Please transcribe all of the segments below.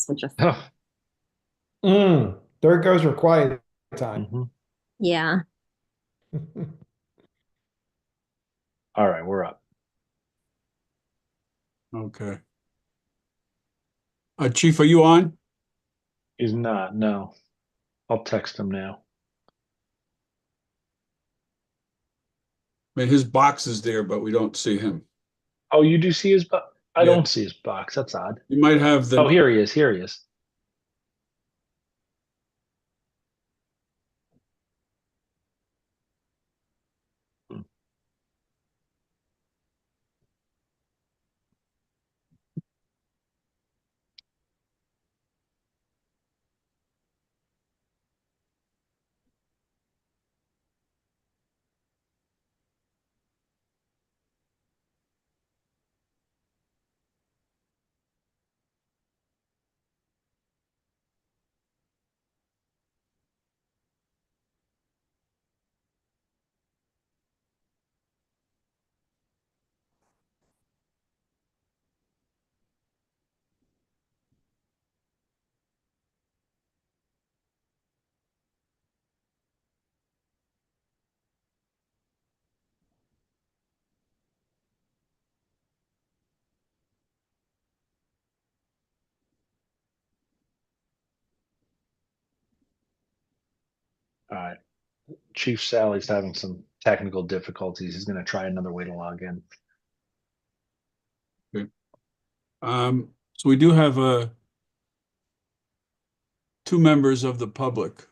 So just, Oh, There goes your quiet time. mhm. yeah. All right, we're up. Okay. Chief, are you on? He's not, no. I'll text him now. I mean, his box is there, but we don't see him. Oh, you do see his box? I Yeah. don't see his box. That's odd. You might have Oh, the, here he is. Here he is. Hmm. All right. Chief Sally's having some technical difficulties. He's going to try another way to log in. so we do have two members of the public.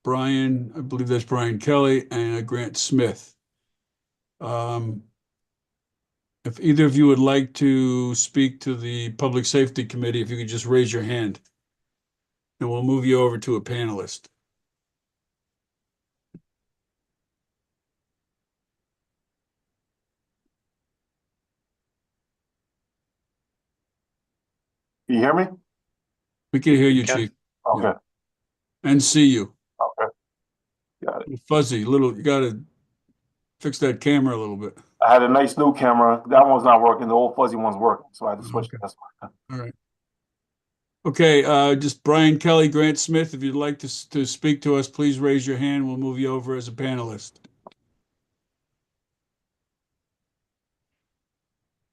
Brian, I believe that's Brian Kelly and Grant Smith. Um, if either of you would like to speak to the Public Safety Committee, if you could just raise your hand, and we'll move you over to a panelist. You hear me? We can hear We you, can. Chief. Yeah. Okay. And see you. Okay. Got it. Fuzzy, little, you gotta fix that camera a little bit. I had a nice new camera. That one's not working. The old fuzzy one's working. So I had to switch to Okay. this one. All right. Okay, just Brian Kelly, Grant Smith, if you'd like to speak to us, please raise your hand. We'll move you over as a panelist.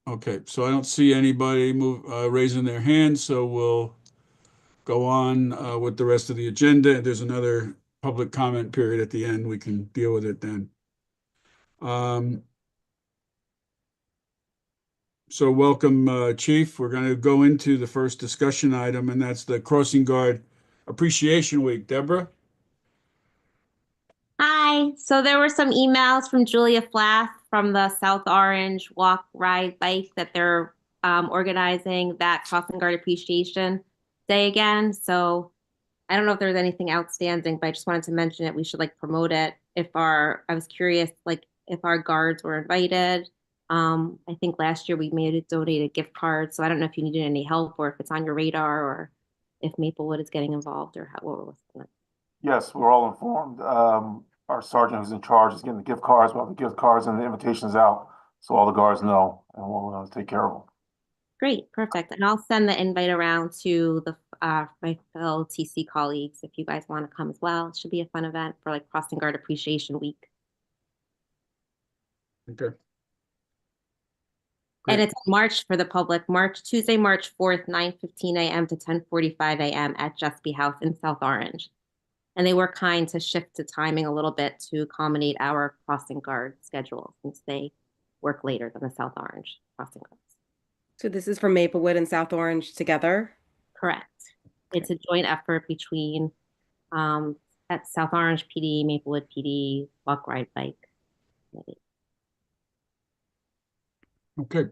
Okay, so I don't see anybody raising their hand, so we'll go on with the rest of the agenda. There's another public comment period at the end. We can deal with it then. Um, so welcome, Chief. We're going to go into the first discussion item, and that's the Crossing Guard Appreciation Week. Deborah? Hi. So there were some emails from Julia Flath from the South Orange Walk, Ride, Bike that they're organizing that Crossing Guard Appreciation Day again. So I don't know if there was anything outstanding, but I just wanted to mention it. We should like promote it. I was curious, like if our guards were invited. I think last year we made it donated gift cards. So I don't know if you needed any help or if it's on your radar or if Maplewood is getting involved or what we're looking at. Yes, we're all informed. Our sergeant who's in charge is getting the gift cards. We'll have the gift cards and the invitations out so all the guards know, and we'll take care of them. Great, perfect. And I'll send the invite around to my fellow TC colleagues if you guys want to come as well. It should be a fun event for like Crossing Guard Appreciation Week. Okay. And Great. it's March for the public, Tuesday, March 4th, 9:15 a.m. to 10:45 a.m. at Jesby House in South Orange. And they were kind to shift the timing a little bit to accommodate our crossing guard schedule since they work later than the South Orange crossing guards. So this is from Maplewood and South Orange together? Correct. It's a joint effort between at South Orange PD, Maplewood PD, Walk, Ride, Bike Committee. Okay.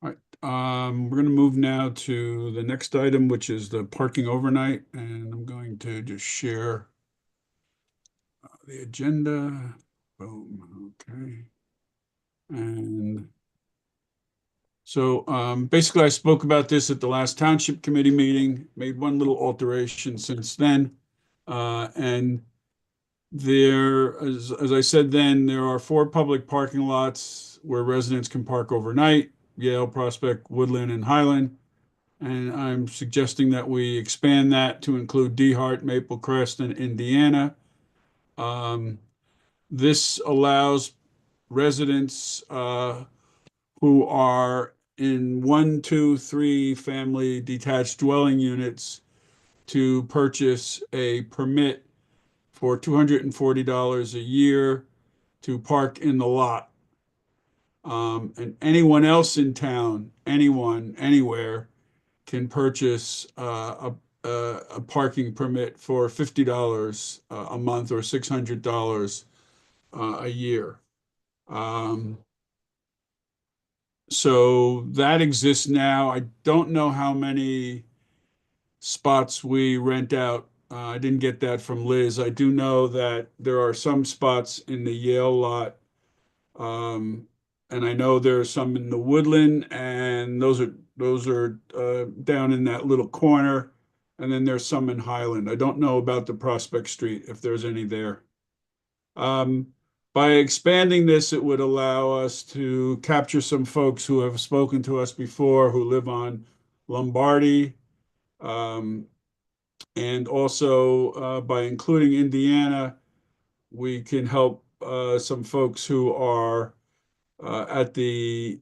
All right. We're going to move now to the next item, which is the parking overnight, and I'm going to just share the agenda. Boom. Okay. And so basically, I spoke about this at the last Township Committee meeting, made one little alteration since then. And there, as I said then, there are 4 public parking lots where residents can park overnight: Yale, Prospect, Woodland, and Highland. And I'm suggesting that we expand that to include DeHart, Maple Crest, and Indiana. This allows residents who are in 1, 2, 3 family detached dwelling units to purchase a permit for $240 a year to park in the lot. And anyone else in town, anyone, anywhere, can purchase a parking permit for $50 a month or $600 a year. So that exists now. I don't know how many spots we rent out. I didn't get that from Liz. I do know that there are some spots in the Yale lot. And I know there are some in the Woodland, and those are down in that little corner. And then there's some in Highland. I don't know about the Prospect Street, if there's any there. By expanding this, it would allow us to capture some folks who have spoken to us before, who live on Lombardy. And also, by including Indiana, we can help some folks who are at the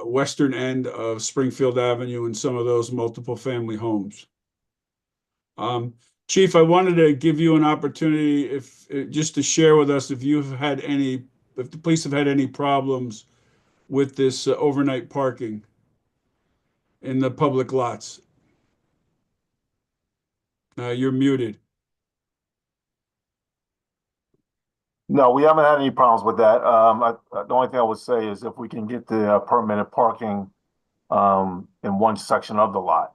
western end of Springfield Avenue and some of those multiple family homes. Chief, I wanted to give you an opportunity just to share with us if the police have had any problems with this overnight parking in the public lots. You're muted. No, we haven't had any problems with that. The only thing I would say is if we can get the permanent parking in one section of the lot,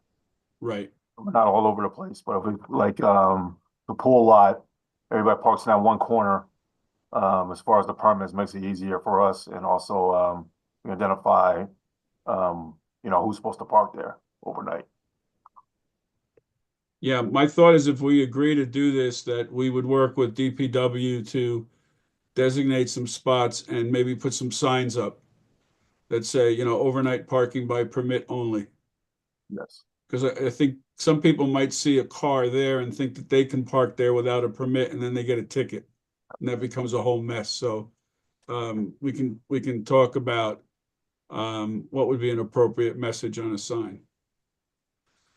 Right. not all over the place, but if we like the pool lot, everybody parks in that one corner. As far as the permits, makes it easier for us, and also we identify who's supposed to park there overnight. Yeah, my thought is if we agree to do this, that we would work with DPW to designate some spots and maybe put some signs up that say, overnight parking by permit only. Yes. Because I think some people might see a car there and think that they can park there without a permit, and then they get a ticket, and that becomes a whole mess. So we can talk about what would be an appropriate message on a sign.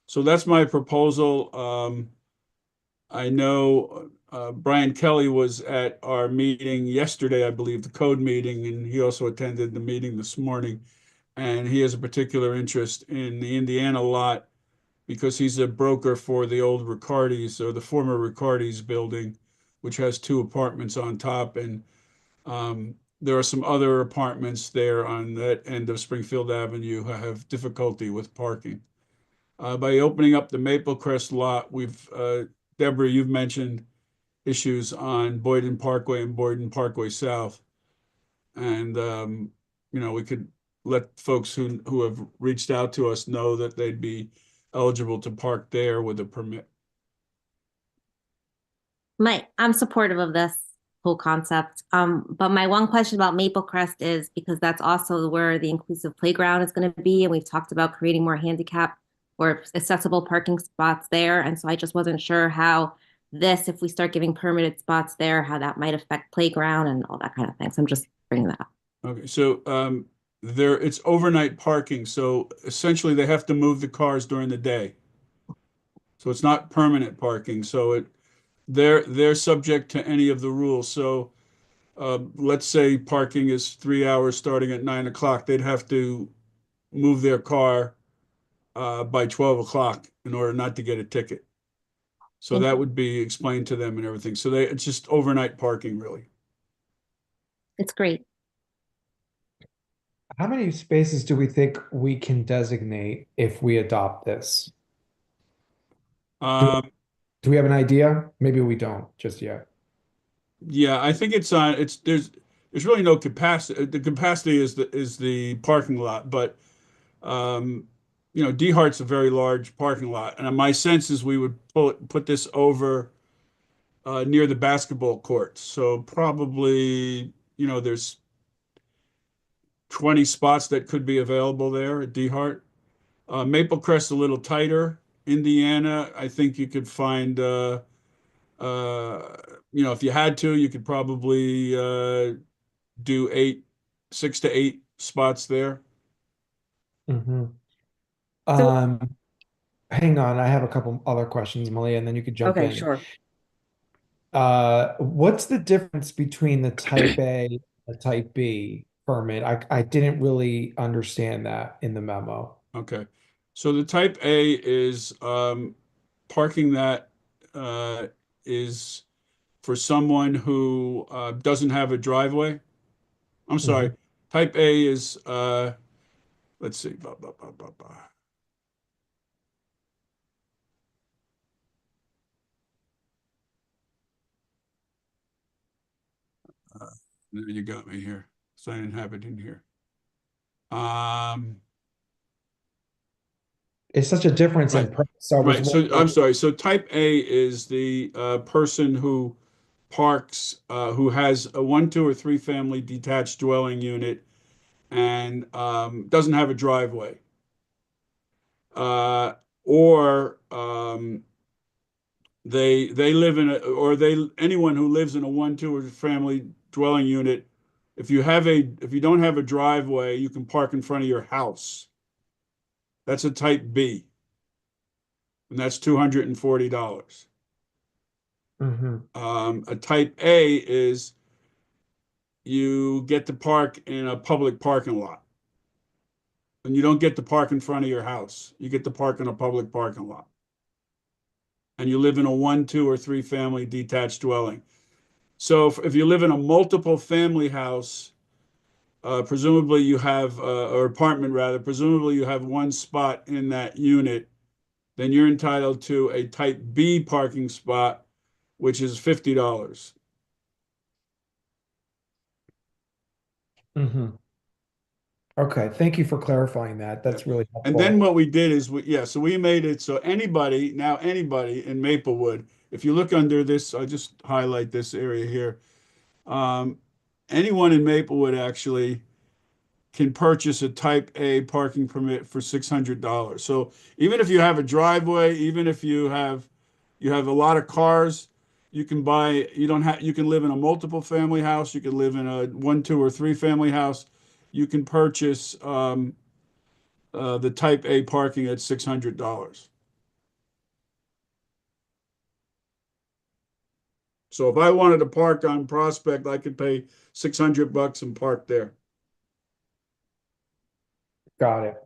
So that's my proposal. I know Brian Kelly was at our meeting yesterday, I believe, the code meeting, and he also attended the meeting this morning. And he has a particular interest in the Indiana lot because he's a broker for the old Riccardi's, or the former Riccardi's building, which has 2 apartments on top. And there are some other apartments there on that end of Springfield Avenue who have difficulty with parking. By opening up the Maple Crest lot, Deborah, you've mentioned issues on Boyden Parkway and Boyden Parkway South. And, we could let folks who have reached out to us know that they'd be eligible to park there with a permit. I'm supportive of this whole concept. But my one question about Maple Crest is because that's also where the inclusive playground is going to be. And we've talked about creating more handicap or accessible parking spots there. And so I just wasn't sure how if we start giving permitted spots there, how that might affect playground and all that kind of thing. So I'm just bringing that up. Okay, so it's overnight parking. So essentially they have to move the cars during the day. So it's not permanent parking. So they're subject to any of the rules. So let's say parking is 3 hours starting at 9 o'clock. They'd have to move their car by 12 o'clock in order not to get a ticket. So that would be explained to them and everything. So it's just overnight parking, really. It's great. How many spaces do we think we can designate if we adopt this? Um, Do we have an idea? Maybe we don't just yet. yeah, I think there's really no capacity. The capacity is the parking lot, but DeHart's a very large parking lot, and my sense is we would put this over near the basketball courts. So probably, there's 20 spots that could be available there at DeHart. Maple Crest a little tighter. Indiana, I think you could find, if you had to, you could probably do 6 to 8 spots there. Mhm. So- Hang on, I have a couple other questions, Malia, and then you could jump Okay, in. sure. What's the difference between the type A and the type B permit? I didn't really understand that in the memo. Okay. So the type A is parking that is for someone who doesn't have a driveway. I'm sorry. Type A is let's see. Blah, blah, blah, blah, blah. You got me here. So I didn't have it in here. It's such a difference in Right. price. So I was Right. So I'm wondering- sorry. So type A is the person who parks, who has a 1, 2, or 3 family detached dwelling unit and doesn't have a driveway. Or they live in anyone who lives in a 1, 2, or family dwelling unit. If you don't have a driveway, you can park in front of your house. That's a type B. And that's $240. Mhm. A type A is you get to park in a public parking lot. And you don't get to park in front of your house. You get to park in a public parking lot. And you live in a 1, 2, or 3 family detached dwelling. So if you live in a multiple family house, presumably you have, or apartment rather, presumably you have one spot in that unit, then you're entitled to a type B parking spot, which is $50. Mhm. Okay, thank you for clarifying that. That's really And helpful. then what we did is so we made it so anybody in Maplewood, if you look under this, I'll just highlight this area here. Anyone in Maplewood actually can purchase a type A parking permit for $600. So even if you have a driveway, even if you have a lot of cars, you can you can live in a multiple family house, you can live in a 1, 2, or 3 family house. You can purchase the type A parking at $600. So if I wanted to park on Prospect, I could pay $600 and park there. Got it.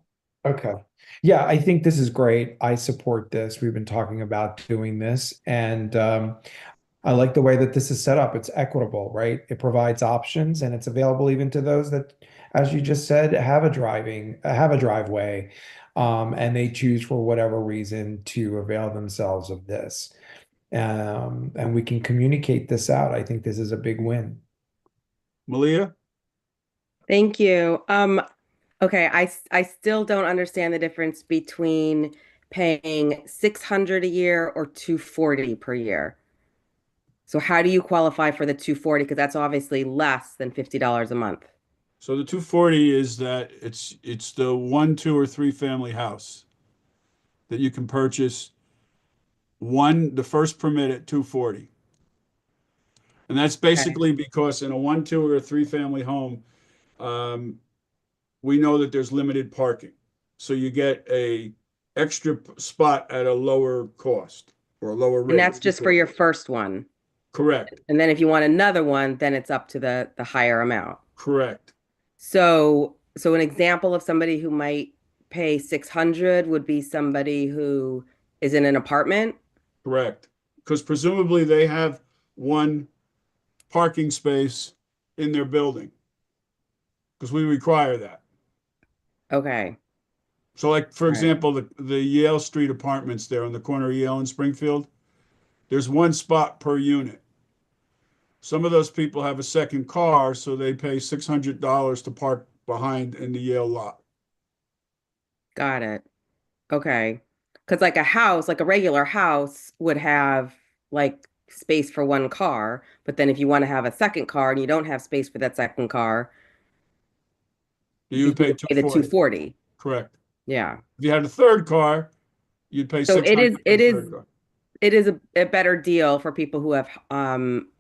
Okay. Yeah, I think this is great. I support this. We've been talking about doing this, and I like the way that this is set up. It's equitable, right? It provides options, and it's available even to those that, as you just said, have a driveway, and they choose for whatever reason to avail themselves of this. And we can communicate this out. I think this is a big win. Malia? Thank you. Okay, I still don't understand the difference between paying 600 a year or 240 per year. So how do you qualify for the 240? Because that's obviously less than $50 a month. So the 240 is that it's the 1, 2, or 3 family house that you can purchase the first permit at 240. And that's basically because in a 1, 2, or 3 family home, we know that there's limited parking. So you get a extra spot at a lower cost or a lower rate. And that's just for your first one. Correct. And then if you want another one, then it's up to the higher amount. Correct. So an example of somebody who might pay 600 would be somebody who is in an apartment. Correct. Because presumably they have one parking space in their building. Because we require that. Okay. So like, for Right. example, the Yale Street apartments there on the corner of Yale and Springfield, there's one spot per unit. Some of those people have a second car, so they pay $600 to park behind in the Yale lot. Got it. Okay. Because like a house, like a regular house would have like space for one car, but then if you want to have a second car and you don't have space for that second car, You you pay would pay the 240. 240. Correct. Yeah. If you had a third car, you'd pay So 600 for it the is third car. it is a better deal for people who have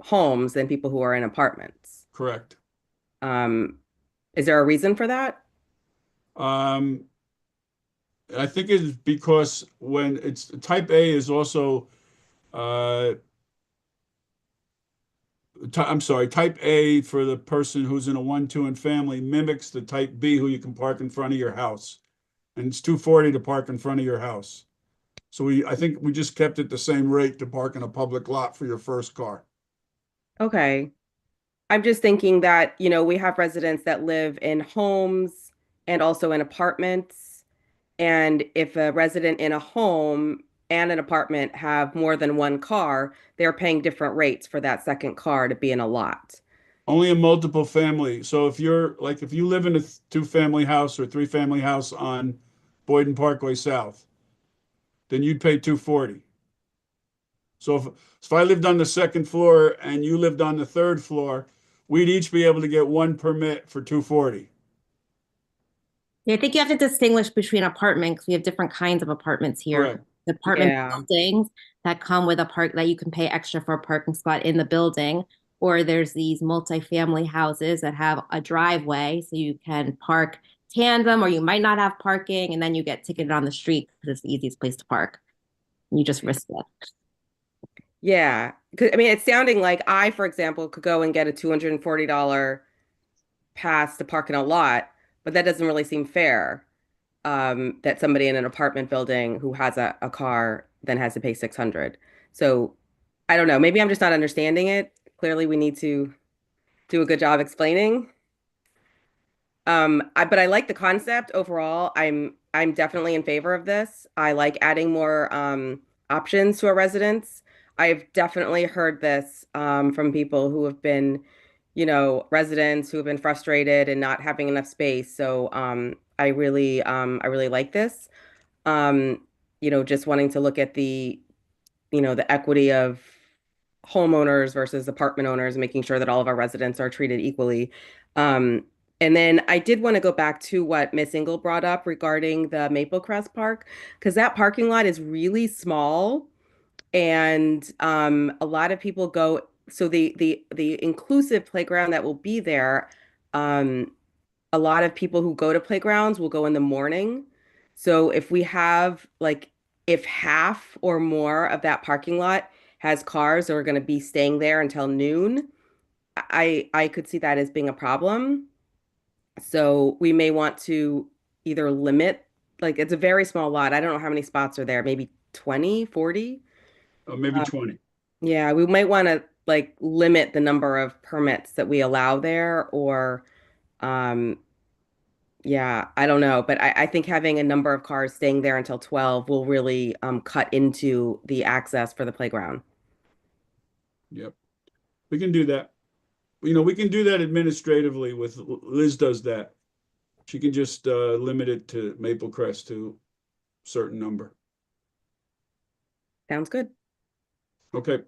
homes than people who are in apartments. Correct. Um, is there a reason for that? Um, I think it's because when it's type A is also I'm sorry, type A for the person who's in a 1, 2, and family mimics the type B who you can park in front of your house. And it's 240 to park in front of your house. So I think we just kept it the same rate to park in a public lot for your first car. Okay. I'm just thinking that, we have residents that live in homes and also in apartments. And if a resident in a home and an apartment have more than one car, they're paying different rates for that second car to be in a lot. Only a multiple family. So if if you live in a 2-family house or 3-family house on Boyden Parkway South, then you'd pay 240. So if I lived on the second floor and you lived on the third floor, we'd each be able to get one permit for 240. Yeah, I think you have to distinguish between apartment because we have different kinds of apartments here. Correct. The apartment Yeah. buildings that come with a park that you can pay extra for a parking spot in the building, or there's these multifamily houses that have a driveway so you can park tandem, or you might not have parking, and then you get ticketed on the street because it's the easiest place to park. You just risk it. Yeah. 'Cause, I mean, it's sounding like I, for example, could go and get a $240 pass to park in a lot, but that doesn't really seem fair. That somebody in an apartment building who has a car then has to pay 600. So I don't know. Maybe I'm just not understanding it. Clearly, we need to do a good job explaining. But I like the concept overall. I'm definitely in favor of this. I like adding more options to our residents. I've definitely heard this from people who have been, residents who have been frustrated and not having enough space. So I really like this. Just wanting to look at the equity of homeowners versus apartment owners, making sure that all of our residents are treated equally. Um, and then I did want to go back to what Miss Engel brought up regarding the Maple Crest Park, because that parking lot is really small, and a lot of people go. So the inclusive playground that will be there, um, a lot of people who go to playgrounds will go in the morning. So if half or more of that parking lot has cars that are going to be staying there until noon, I could see that as being a problem. So we may want to either limit, like it's a very small lot. I don't know how many spots are there, maybe 20, 40. Or maybe 20. Yeah, we might want to like limit the number of permits that we allow there or um yeah, I don't know, but I think having a number of cars staying there until 12 will really cut into the access for the playground. Yep. We can do that. We can do that administratively with Liz does that. She can just limit it to Maple Crest to a certain number. Sounds good. Okay.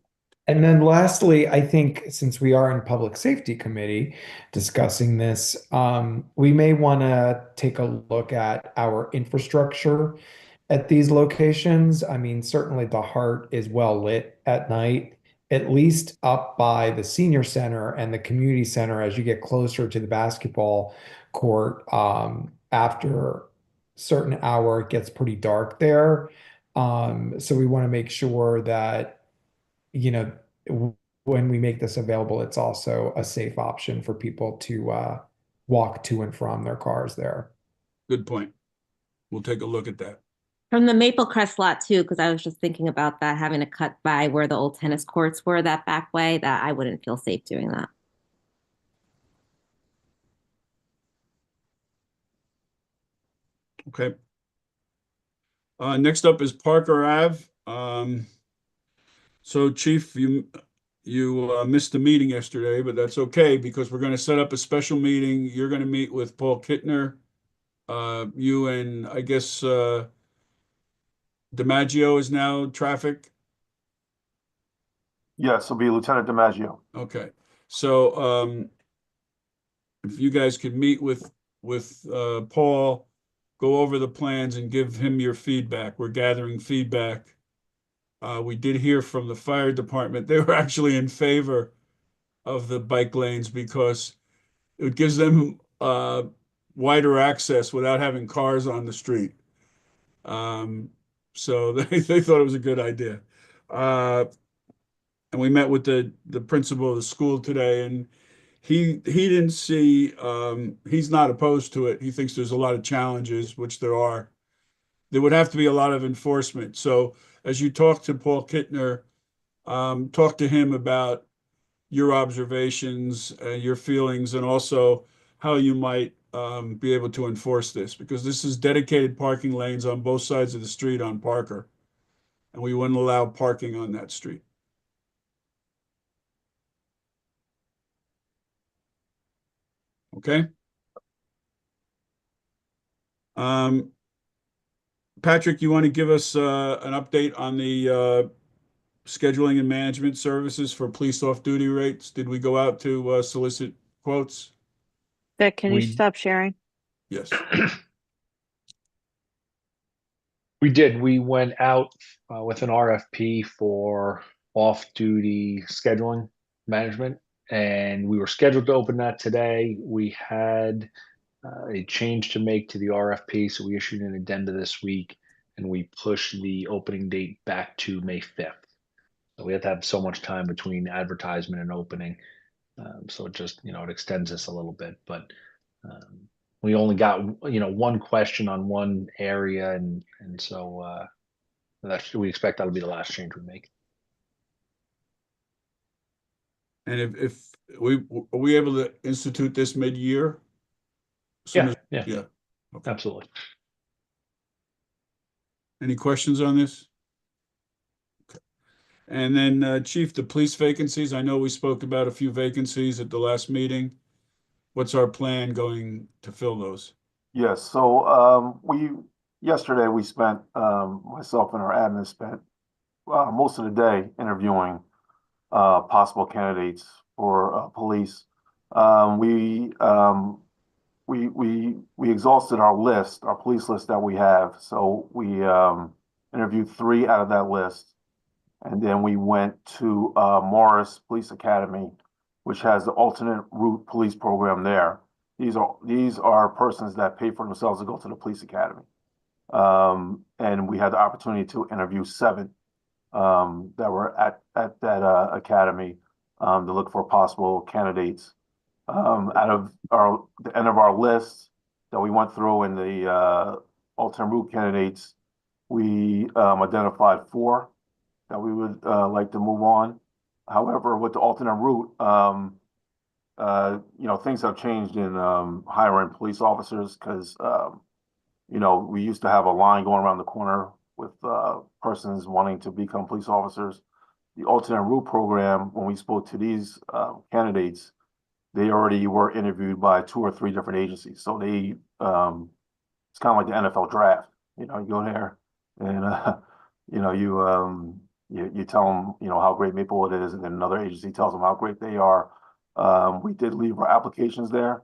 And then lastly, I think since we are in Public Safety Committee discussing this, we may want to take a look at our infrastructure at these locations. I mean, certainly the Heart is well lit at night, at least up by the senior center and the community center as you get closer to the basketball court. After certain hour, it gets pretty dark there. So we want to make sure that you know, when we make this available, it's also a safe option for people to walk to and from their cars there. Good point. We'll take a look at that. From the Maple Crest lot too, because I was just thinking about that, having to cut by where the old tennis courts were that back way, that I wouldn't feel safe doing that. Okay. Next up is Parker Ave. So Chief, you missed the meeting yesterday, but that's okay because we're going to set up a special meeting. You're going to meet with Paul Kittner. You and I guess DiMaggio is now traffic. Yes, it'll be Lieutenant DiMaggio. Okay. So if you guys could meet with Paul go over the plans and give him your feedback. We're gathering feedback. We did hear from the fire department. They were actually in favor of the bike lanes because it gives them wider access without having cars on the street. So they thought it was a good idea. And we met with the principal of the school today, and he didn't see, he's not opposed to it. He thinks there's a lot of challenges, which there are. There would have to be a lot of enforcement. So as you talk to Paul Kittner, talk to him about your observations, your feelings, and also how you might be able to enforce this, because this is dedicated parking lanes on both sides of the street on Parker, and we wouldn't allow parking on that street. Okay? Patrick, you want to give us an update on the scheduling and management services for police off-duty rates? Did we go out to solicit quotes? Vic, can you We- stop sharing? Yes. We did. We went out with an RFP for off-duty scheduling management, and we were scheduled to open that today. We had a change to make to the RFP, so we issued an addenda this week, and we pushed the opening date back to May 5th. So we have to have so much time between advertisement and opening. So it just, it extends this a little bit, but we only got, one question on one area, and so we expect that'll be the last change we make. And if are we able to institute this mid-year? Soon Yeah, as- yeah, Yeah. Okay. absolutely. Any questions on this? Okay. And then, Chief, the police vacancies, I know we spoke about a few vacancies at the last meeting. What's our plan going to fill those? Yes, so yesterday we spent, myself and our admin spent most of the day interviewing possible candidates for police. We exhausted our list, our police list that we have. So we interviewed 3 out of that list. And then we went to Morris Police Academy, which has the alternate route police program there. These are persons that pay for themselves to go to the police academy. And we had the opportunity to interview 7 that were at that academy to look for possible candidates. Out of the end of our list that we went through in the alternate route candidates, we identified 4 that we would like to move on. However, with the alternate route, things have changed in hiring police officers because, we used to have a line going around the corner with persons wanting to become police officers. The alternate route program, when we spoke to these candidates, they already were interviewed by 2 or 3 different agencies. So they, it's kind of like the NFL draft. You go there and, you tell them, how great Maplewood is, and then another agency tells them how great they are. We did leave our applications there.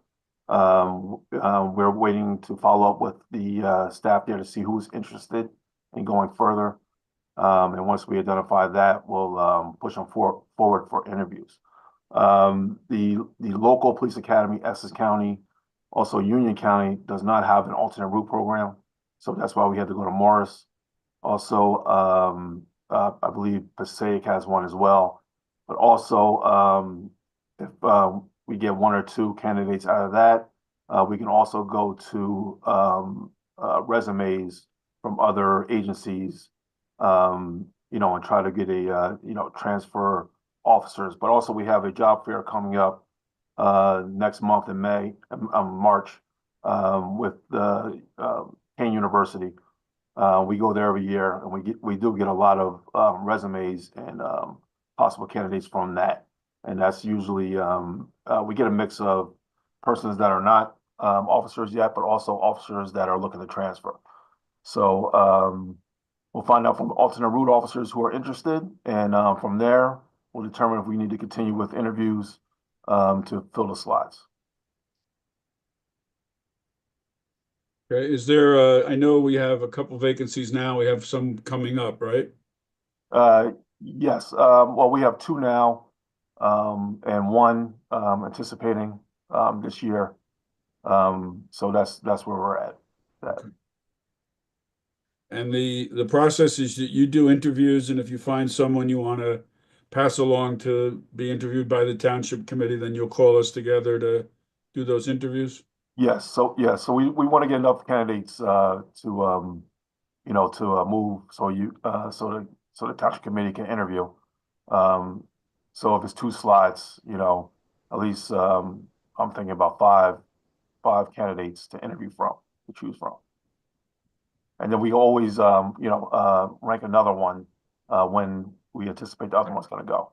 We're waiting to follow up with the staff there to see who's interested in going further. And once we identify that, we'll push them forward for interviews. The local police academy, Essex County, also Union County, does not have an alternate route program. So that's why we had to go to Morris. Also, I believe Passaic has one as well. But also, if we get 1 or 2 candidates out of that, we can also go to resumes from other agencies, and try to get a, transfer officers. But also we have a job fair coming up next month in March, with the Kane University. We go there every year, and we do get a lot of resumes and possible candidates from that. And that's usually we get a mix of persons that are not officers yet, but also officers that are looking to transfer. So we'll find out from alternate route officers who are interested, and from there we'll determine if we need to continue with interviews to fill the slots. Okay, is there, I know we have a couple vacancies now, we have some coming up, right? Yes, well, we have two now, and one, anticipating, this year. So that's where we're at. That, Okay. And the process is that you do interviews, and if you find someone you want to pass along to be interviewed by the township committee, then you'll call us together to do those interviews? yes, so we want to get enough candidates, to, move, so the township committee can interview. So if it's two slots, at least, I'm thinking about five candidates to interview from, to choose from. And then we always, rank another one, when we anticipate the other one's gonna go.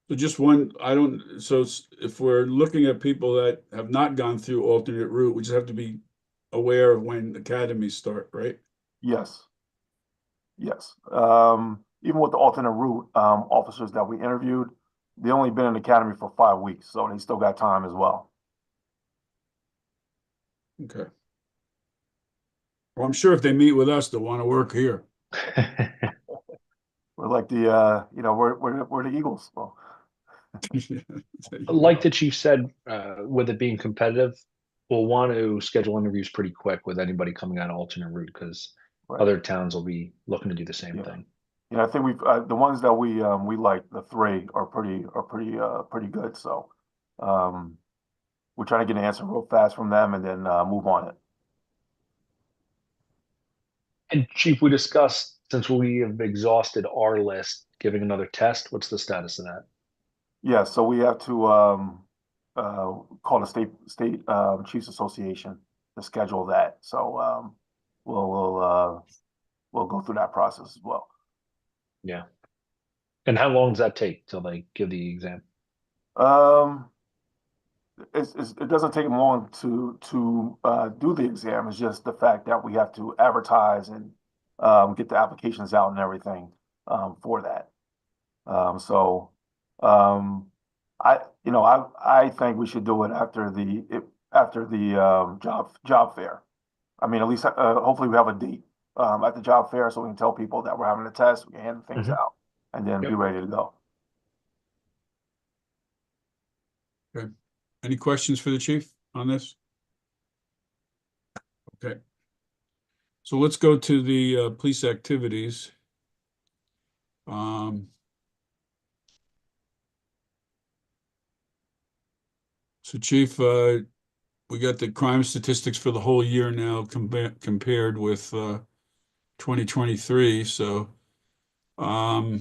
So just one, if we're looking at people that have not gone through alternate route, we just have to be aware of when academies start, right? Yes. Yes. Even with the alternate route, officers that we interviewed, they only been in the academy for 5 weeks, so they still got time as well. Okay. Well, I'm sure if they meet with us, they'll want to work here. We're like the, we're the Eagles. Well, Like the chief said, with it being competitive, we'll want to schedule interviews pretty quick with anybody coming on alternate route because right. other towns will be looking to do the same Yeah. thing. I think we've, the ones that we like, the three are pretty good. So, we're trying to get an answer real fast from them and then, move on it. And Chief, we discussed, since we have exhausted our list, giving another test. What's the status of that? Yeah, so we have to, call the state Chiefs Association to schedule that. So, we'll go through that process as well. Yeah. And how long does that take till they give the exam? It doesn't take them long to do the exam. It's just the fact that we have to advertise and, get the applications out and everything, for that. So, I think we should do it after the job fair. I mean, at least, hopefully we have a date, at the job fair so we can tell people that we're having a test, we can hand things Mhm. out and then be Yep. ready to go. Okay. Any questions for the chief on this? Okay. So let's go to the police activities. So Chief, we got the crime statistics for the whole year now compared with 2023. So, our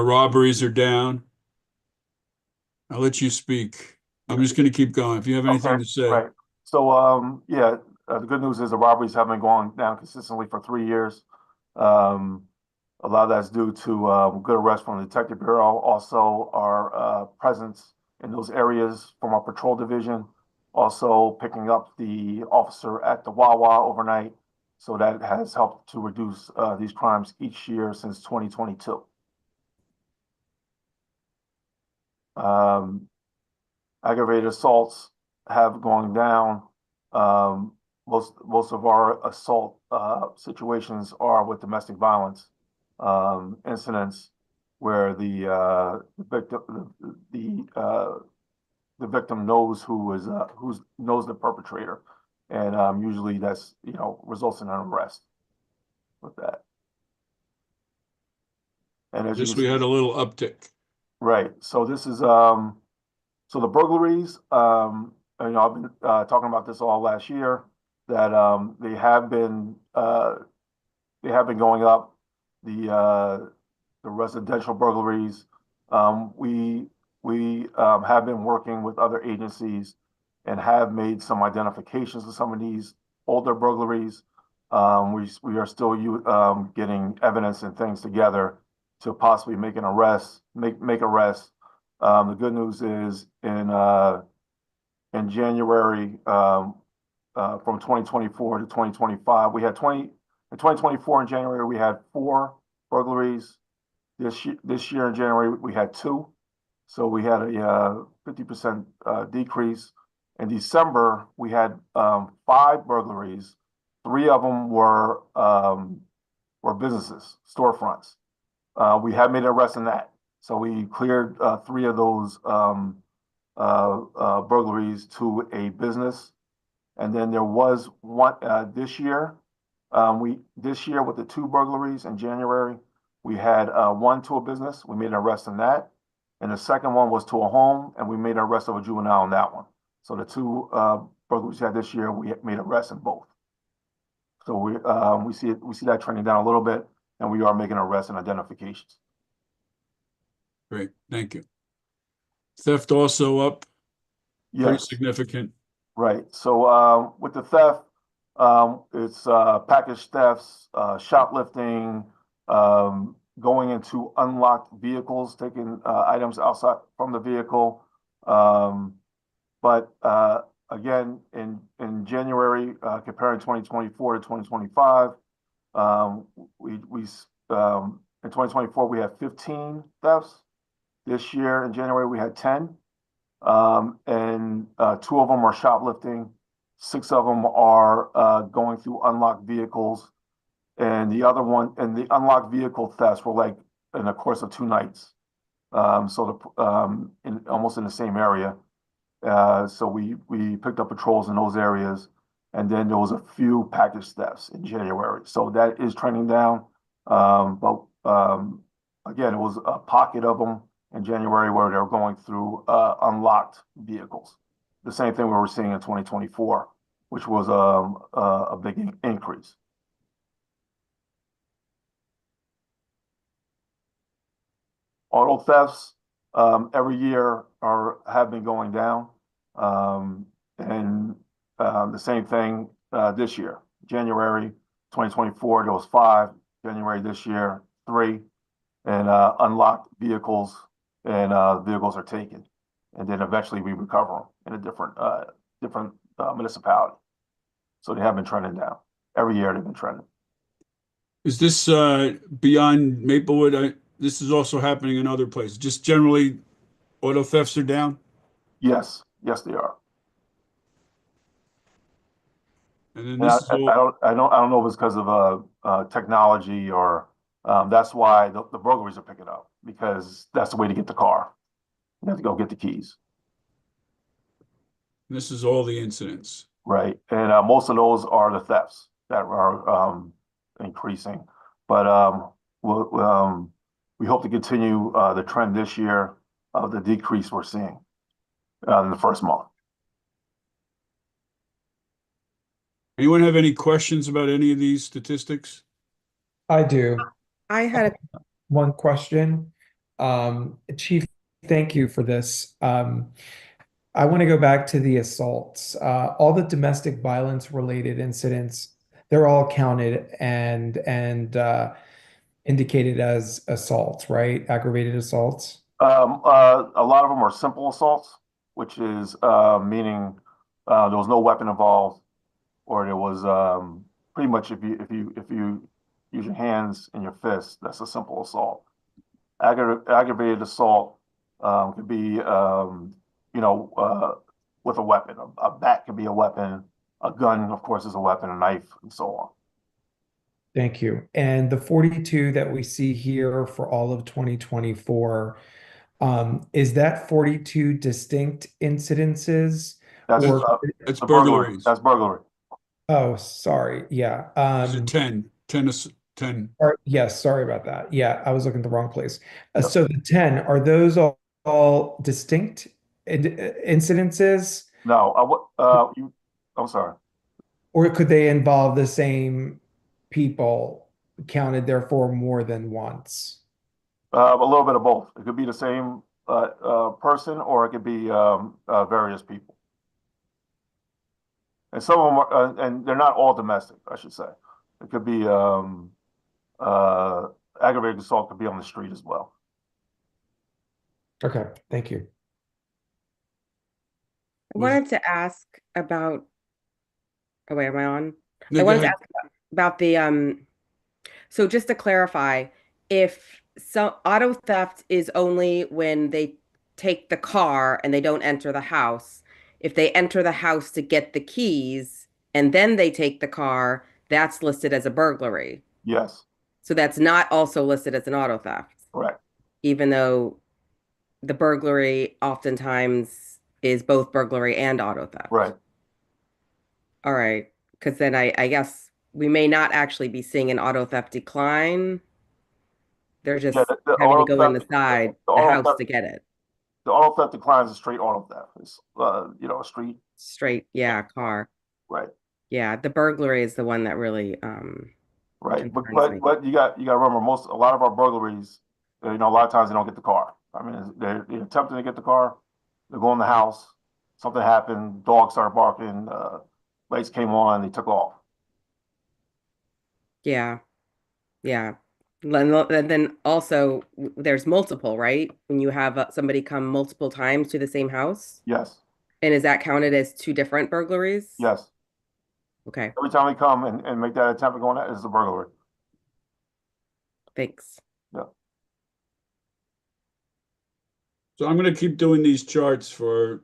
robberies are down. I'll let you speak. I'm just going to keep going. If you have anything Okay, to say. right. So, the good news is the robberies have been going down consistently for 3 years. A lot of that's due to good arrests from the Detective Bureau, also our presence in those areas from our patrol division, also picking up the officer at the Wawa overnight. So that has helped to reduce these crimes each year since 2022. Aggravated assaults have gone down. Most of our assault situations are with domestic violence incidents where the victim knows who's knows the perpetrator, and usually that's results in an arrest with that. And as you This can we see, had a little uptick. right. So this is so the burglaries. I've been talking about this all last year that they have been going up. The residential burglaries. We have been working with other agencies and have made some identifications of some of these older burglaries. We are still getting evidence and things together to possibly make an arrest, make arrests. The good news is in January, from 2024 to 2025, we had in 2024 in January, we had 4 burglaries. This year in January, we had 2. So we had a 50% decrease. In December, we had 5 burglaries. 3 of them were businesses, storefronts. We have made an arrest in that. So we cleared 3 of those burglaries to a business. And then there was one this year. This year with the 2 burglaries in January, we had 1 to a business. We made an arrest in that. And the second one was to a home, and we made an arrest of a juvenile in that one. So the 2 burglaries we had this year, we made arrests in both. So we see that trending down a little bit, and we are making arrests and identifications. Great, thank you. Theft also up, pretty Yes, significant. right. So with the theft, it's package thefts, shoplifting, going into unlocked vehicles, taking items outside from the vehicle. But again, in January, comparing 2024 to 2025, in 2024 we had 15 thefts. This year in January we had 10, and 2 of them are shoplifting. 6 of them are going through unlocked vehicles, and the unlocked vehicle thefts were like in the course of 2 nights. Almost in the same area. So we picked up patrols in those areas, and then there was a few package thefts in January. So that is trending down. But again, it was a pocket of them in January where they were going through unlocked vehicles. The same thing we were seeing in 2024, which was a big increase. Auto thefts every year have been going down, and the same thing this year. January 2024 there was 5. January this year 3, and unlocked vehicles, and vehicles are taken, and then eventually we recover them in a different municipality. So they have been trending down every year. They've been trending. Is this beyond Maplewood? This is also happening in other places. Just generally, auto thefts are down? Yes, they are. And then And this is all, I don't know if it's because of technology or that's why the burglaries are picking up, because that's the way to get the car. You have to go get the keys, this is all the incidents. right? And most of those are the thefts that are increasing. But we hope to continue the trend this year of the decrease we're seeing in the first month. Anyone have any questions about any of these statistics? I do. I had One question. Chief, thank you for this. I want to go back to the assaults. All the domestic violence related incidents, they're all counted and indicated as assaults, right? Aggravated assaults. A lot of them are simple assaults, which is meaning there was no weapon involved, or there was pretty much if you use your hands and your fists, that's a simple assault. Aggravated assault could be with a weapon. A bat could be a weapon. A gun, of course, is a weapon. A knife, and so on. Thank you. And the 42 that we see here for all of 2024, is that 42 distinct incidences? That's Or- It's the burglary. burglaries. That's burglary. Oh, sorry. Yeah. These are 10. 10. Yes, sorry about that. Yeah, I was looking at the wrong place. Yep. So the 10, are those all distinct incidences, No, I'm sorry. or could they involve the same people counted therefore more than once? A little bit of both. It could be the same person, or it could be various people. And some of them are, and they're not all domestic, I should say. It could be aggravated assault could be on the street as well. Okay, thank you. I wanted to ask about. Oh wait, am I on? No, I go wanted to ahead. ask about the So just to clarify, if auto theft is only when they take the car and they don't enter the house, If they enter the house to get the keys and then they take the car, that's listed as a burglary. Yes, So that's not also listed as an auto theft, correct. even though the burglary oftentimes is both burglary and auto theft. Right. All right. Because then I guess we may not actually be seeing an auto theft decline. They're just Yeah, the having to auto go in theft- the auto house theft- to get it. The auto theft declines a straight auto theft. It's, a street, Straight, yeah, car. right, Yeah, the burglary is the one that really right. But, concerns me. you got to remember, a lot of our burglaries, a lot of times they don't get the car. I mean, they're attempting to get the car, they go in the house, something happened, dogs started barking, lights came on, they took off. Yeah, yeah. And then also there's multiple, right? When you have somebody come multiple times to the same house, Yes, and is that counted as two different burglaries? yes. Okay, Every time they come and make that attempt to go in, that is a burglary. thanks. Yeah. So I'm going to keep doing these charts for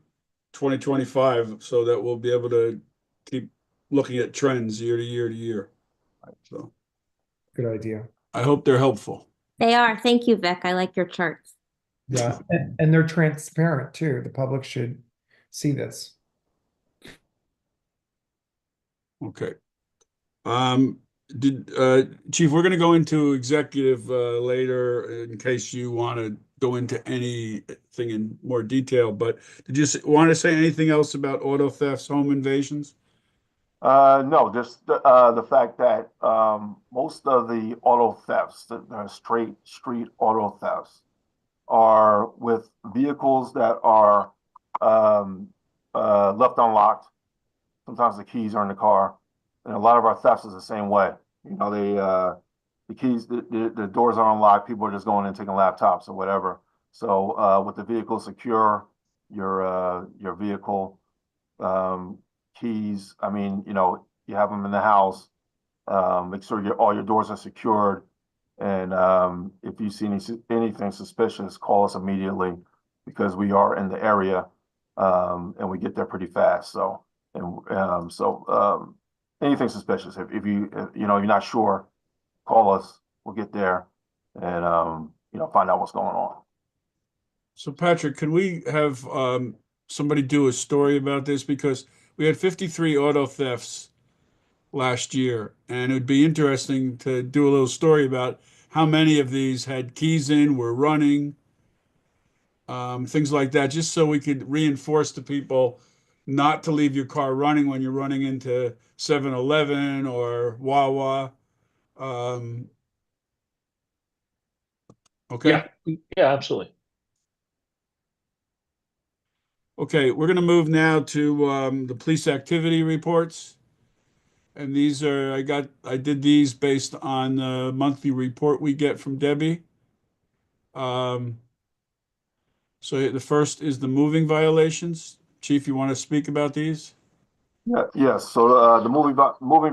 2025 so that we'll be able to keep looking at trends year to year to year. So Good idea. I hope they're helpful. They are. Thank you, Vic. I like your charts. Yeah, and they're transparent too. The public should see this. Okay. Chief, we're going to go into executive later in case you want to go into anything in more detail, but did you want to say anything else about auto thefts, home invasions? No, just the fact that most of the auto thefts, the straight street auto thefts, are with vehicles that are left unlocked. Sometimes the keys are in the car, and a lot of our thefts is the same way. The keys, the doors are unlocked. People are just going in taking laptops or whatever. So with the vehicle secure, your vehicle keys. I mean, you have them in the house. Make sure all your doors are secured. And if you see anything suspicious, call us immediately because we are in the area and we get there pretty fast. So anything suspicious, if you're not sure, call us. We'll get there and find out what's going on. So Patrick, can we have somebody do a story about this? Because we had 53 auto thefts last year, and it would be interesting to do a little story about how many of these had keys in, were running, things like that, just so we could reinforce to people not to leave your car running when you're running into 7-Eleven or Wawa. Okay. Yeah, absolutely. Okay, we're going to move now to the police activity reports. And these are, I did these based on the monthly report we get from Debbie. So the first is the moving violations. Chief, you want to speak about these? Yeah, yes. So the moving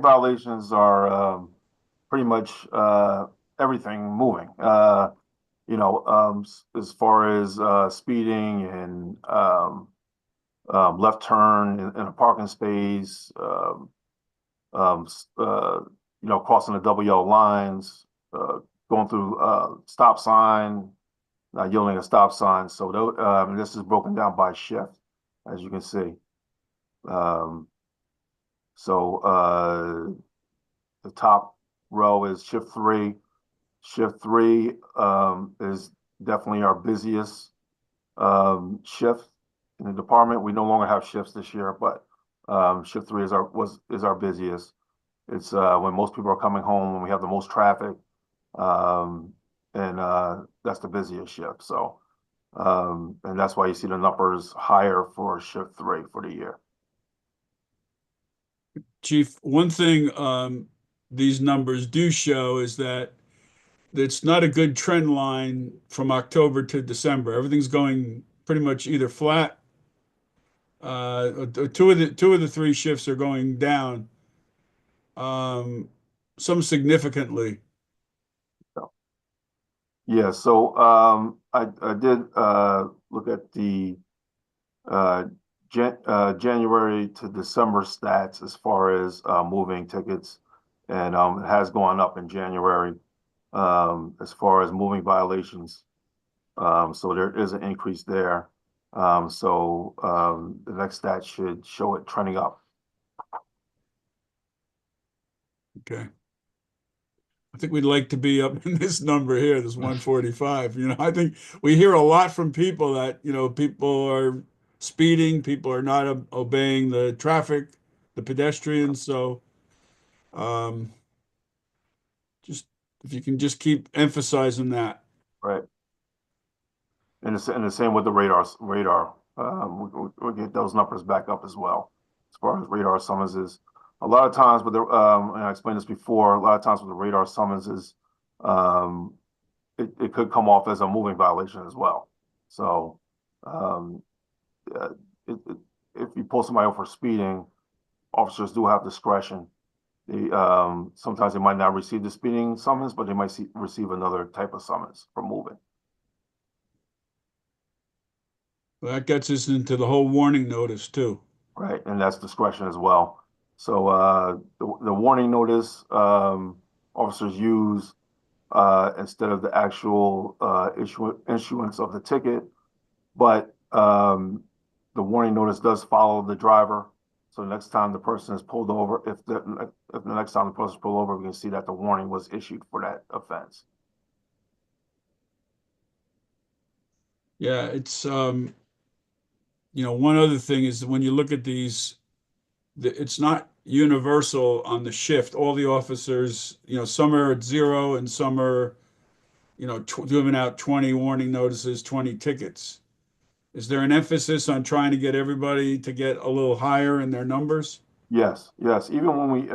violations are pretty much everything moving. As far as speeding and left turn in a parking space, crossing the double yellow lines, going through stop sign, not yielding a stop sign. So this is broken down by shift, as you can see. The top row is shift 3. Shift 3 is definitely our busiest shift in the department. We no longer have shifts this year, but shift 3 is our busiest. It's when most people are coming home, when we have the most traffic, and that's the busiest shift. So, and that's why you see the numbers higher for shift 3 for the year. Chief, one thing these numbers do show is that it's not a good trend line from October to December. Everything's going pretty much either flat. Two of the 3 shifts are going down, some significantly. Yeah, so I did look at the January to December stats as far as moving tickets, and it has gone up in January as far as moving violations. So there is an increase there. The next stat should show it trending up. Okay. I think we'd like to be up in this number here, this 145. I think we hear a lot from people that, people are speeding, people are not obeying the traffic, the pedestrians. So, just if you can just keep emphasizing that. Right. And the same with the radar. We'll get those numbers back up as well, as far as radar summonses. A lot of times with and I explained this before, a lot of times with the radar summonses, it could come off as a moving violation as well. So, if you pull somebody over for speeding, officers do have discretion. They sometimes they might not receive the speeding summons, but they might receive another type of summons for moving. Well, that gets us into the whole warning notice too. Right, and that's discretion as well. So the warning notice officers use instead of the actual issuance of the ticket, but the warning notice does follow the driver. So next time the person is pulled over, if the next time the person is pulled over, we can see that the warning was issued for that offense. Yeah, it's one other thing is when you look at these, it's not universal on the shift. All the officers, some are at 0 and some are, giving out 20 warning notices, 20 tickets. Is there an emphasis on trying to get everybody to get a little higher in their numbers? Yes. Even when we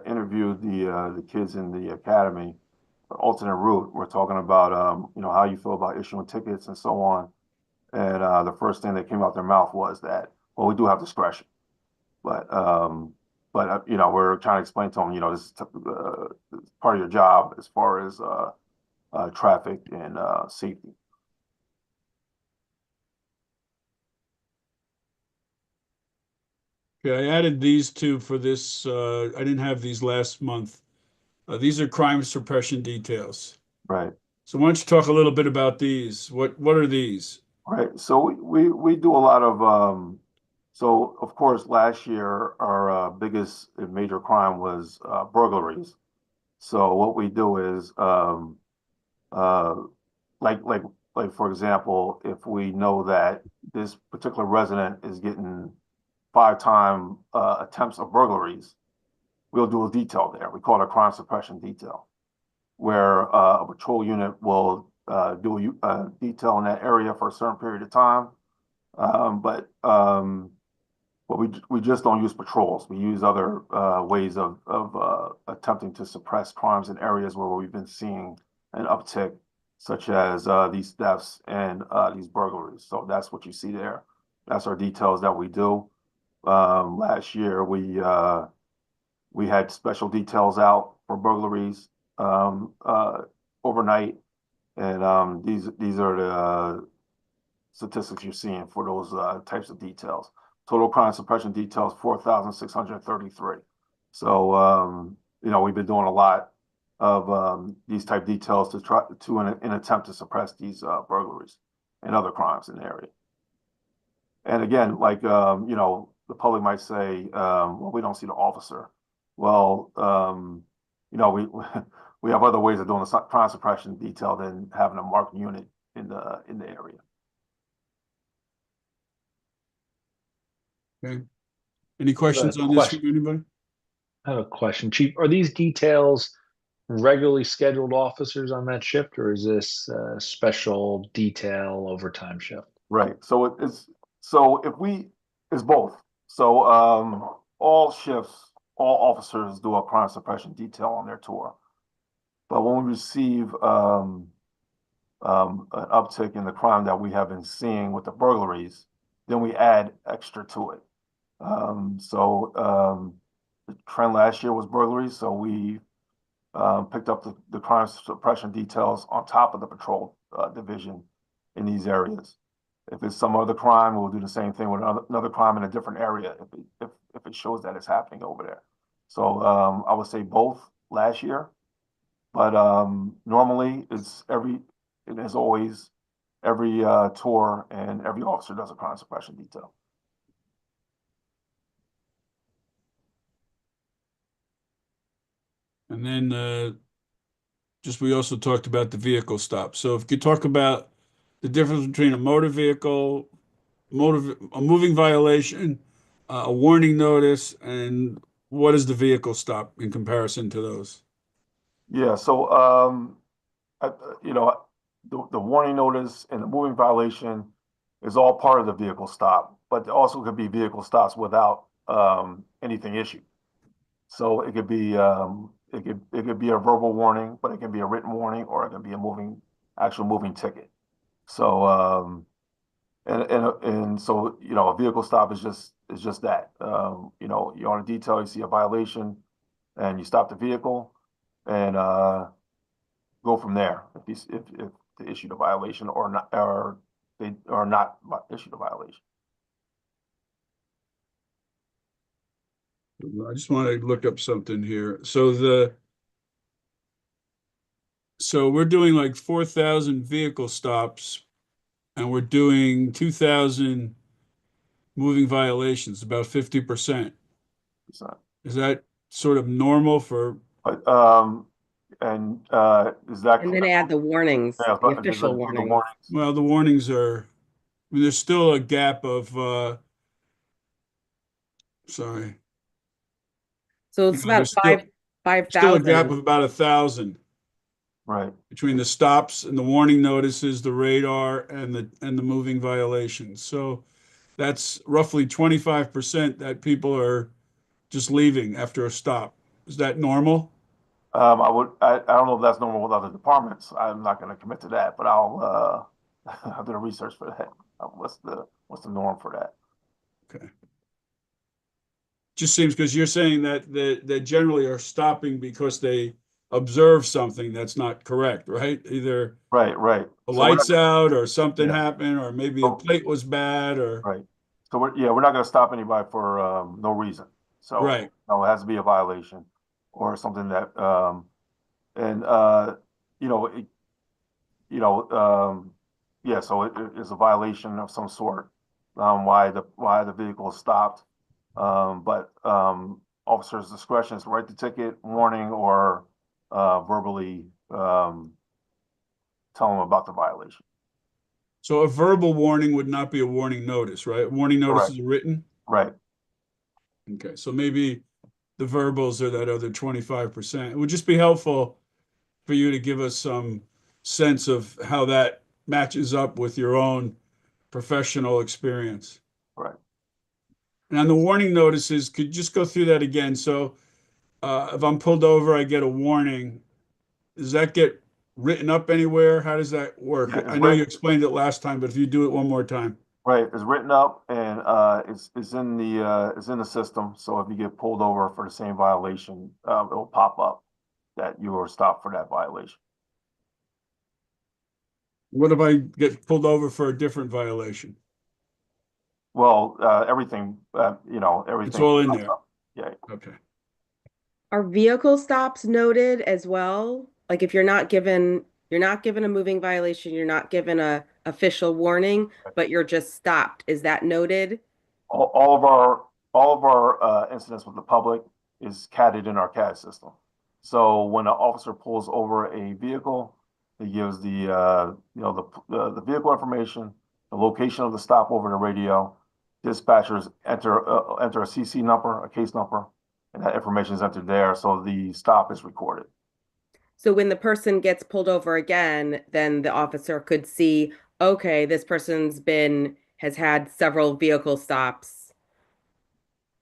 interviewed the kids in the academy, alternate route, we're talking about how you feel about issuing tickets and so on. And the first thing that came out their mouth was that, well, we do have discretion, but we're trying to explain to them, this is part of your job as far as traffic and safety. Okay, I added these two for this. I didn't have these last month. These are crime suppression details. Right. So why don't you talk a little bit about these? What are these? Right. So we do a lot of so of course last year our biggest major crime was burglaries. So what we do is like for example, if we know that this particular resident is getting 5-time attempts of burglaries, we'll do a detail there. We call it a crime suppression detail, where a patrol unit will do a detail in that area for a certain period of time. But we just don't use patrols. We use other ways of attempting to suppress crimes in areas where we've been seeing an uptick, such as these thefts and these burglaries. So that's what you see there. That's our details that we do. Last year we had special details out for burglaries overnight, and these are the statistics you're seeing for those types of details. Total crime suppression details 4,633. So we've been doing a lot of these type details to try to in an attempt to suppress these burglaries and other crimes in the area. And again, like the public might say, well, we don't see the officer. Well, we have other ways of doing the crime suppression detail than having a marked unit in the area. Okay. Any questions on this from anybody? I have a question, Chief. Are these details regularly scheduled officers on that shift, or is this a special detail overtime shift? Right. So it's both. So all shifts, all officers do a crime suppression detail on their tour. But when we receive an uptick in the crime that we have been seeing with the burglaries, then we add extra to it. The trend last year was burglaries, so we picked up the crime suppression details on top of the patrol division in these areas. If it's some other crime, we'll do the same thing with another crime in a different area if it shows that it's happening over there. So I would say both last year, but normally it is always every tour and every officer does a crime suppression detail. And then just we also talked about the vehicle stop. So if you could talk about the difference between a motor vehicle, a moving violation, a warning notice, and what is the vehicle stop in comparison to those? Yeah, so you know, the warning notice and the moving violation is all part of the vehicle stop, but there also could be vehicle stops without anything issued. So it could be it could be a verbal warning, but it can be a written warning, or it can be a actual moving ticket. So and so a vehicle stop is just that. You know, you're on a detail, you see a violation, and you stop the vehicle, and go from there. If they issued a violation or not, or they are not issued a violation. I just want to look up something here. So we're doing like 4,000 vehicle stops, and we're doing 2,000 moving violations, about 50%. So, Is that sort of normal for? but is that And then add the warnings, yeah, the but official the warnings. Well, the warnings are, I mean, there's still a gap of, sorry. So it's You know, about there's still a gap 5,000. of about 1,000 right. between the stops and the warning notices, the radar, and the moving violations. So that's roughly 25% that people are just leaving after a stop. Is that normal? I don't know if that's normal with other departments. I'm not going to commit to that, but I'll I'll do the research for that. What's the norm for that? Okay. Just seems because you're saying that they generally are stopping because they observe something that's not correct, right? Either Right. the So we're lights out or something Yeah. happened, or maybe a So- plate was bad or, right. So we're not going to stop anybody for no reason. So Right. no, it has to be a violation or something that and you know it, yeah. So it is a violation of some sort. Why the vehicle is stopped. But officer's discretion is to write the ticket, warning, or verbally tell them about the violation. so a verbal warning would not be a warning notice, right? Warning notice Correct. is written. Right. Okay, so maybe the verbals are that other 25%. It would just be helpful for you to give us some sense of how that matches up with your own professional experience. Right. And on the warning notices, could you just go through that again? So if I'm pulled over, I get a warning. Does that get written up anywhere? How does that work? Yeah, it's I know you written- explained it last time, but if you do it one more time. Right. It's written up and it's in the system. So if you get pulled over for the same violation, it'll pop up that you were stopped for that violation. What if I get pulled over for a different violation? Well, everything, everything. It's all in there. Yeah. Okay. Are vehicle stops noted as well? Like if you're not given a moving violation, you're not given a official warning, but you're just stopped. Is that noted? All of our incidents with the public is CADed in our CAD system. So when an officer pulls over a vehicle, it gives the vehicle information, the location of the stop over the radio. Dispatchers enter a CC number, a case number, and that information is entered there. So the stop is recorded. So when the person gets pulled over again, then the officer could see, okay, this has had several vehicle stops,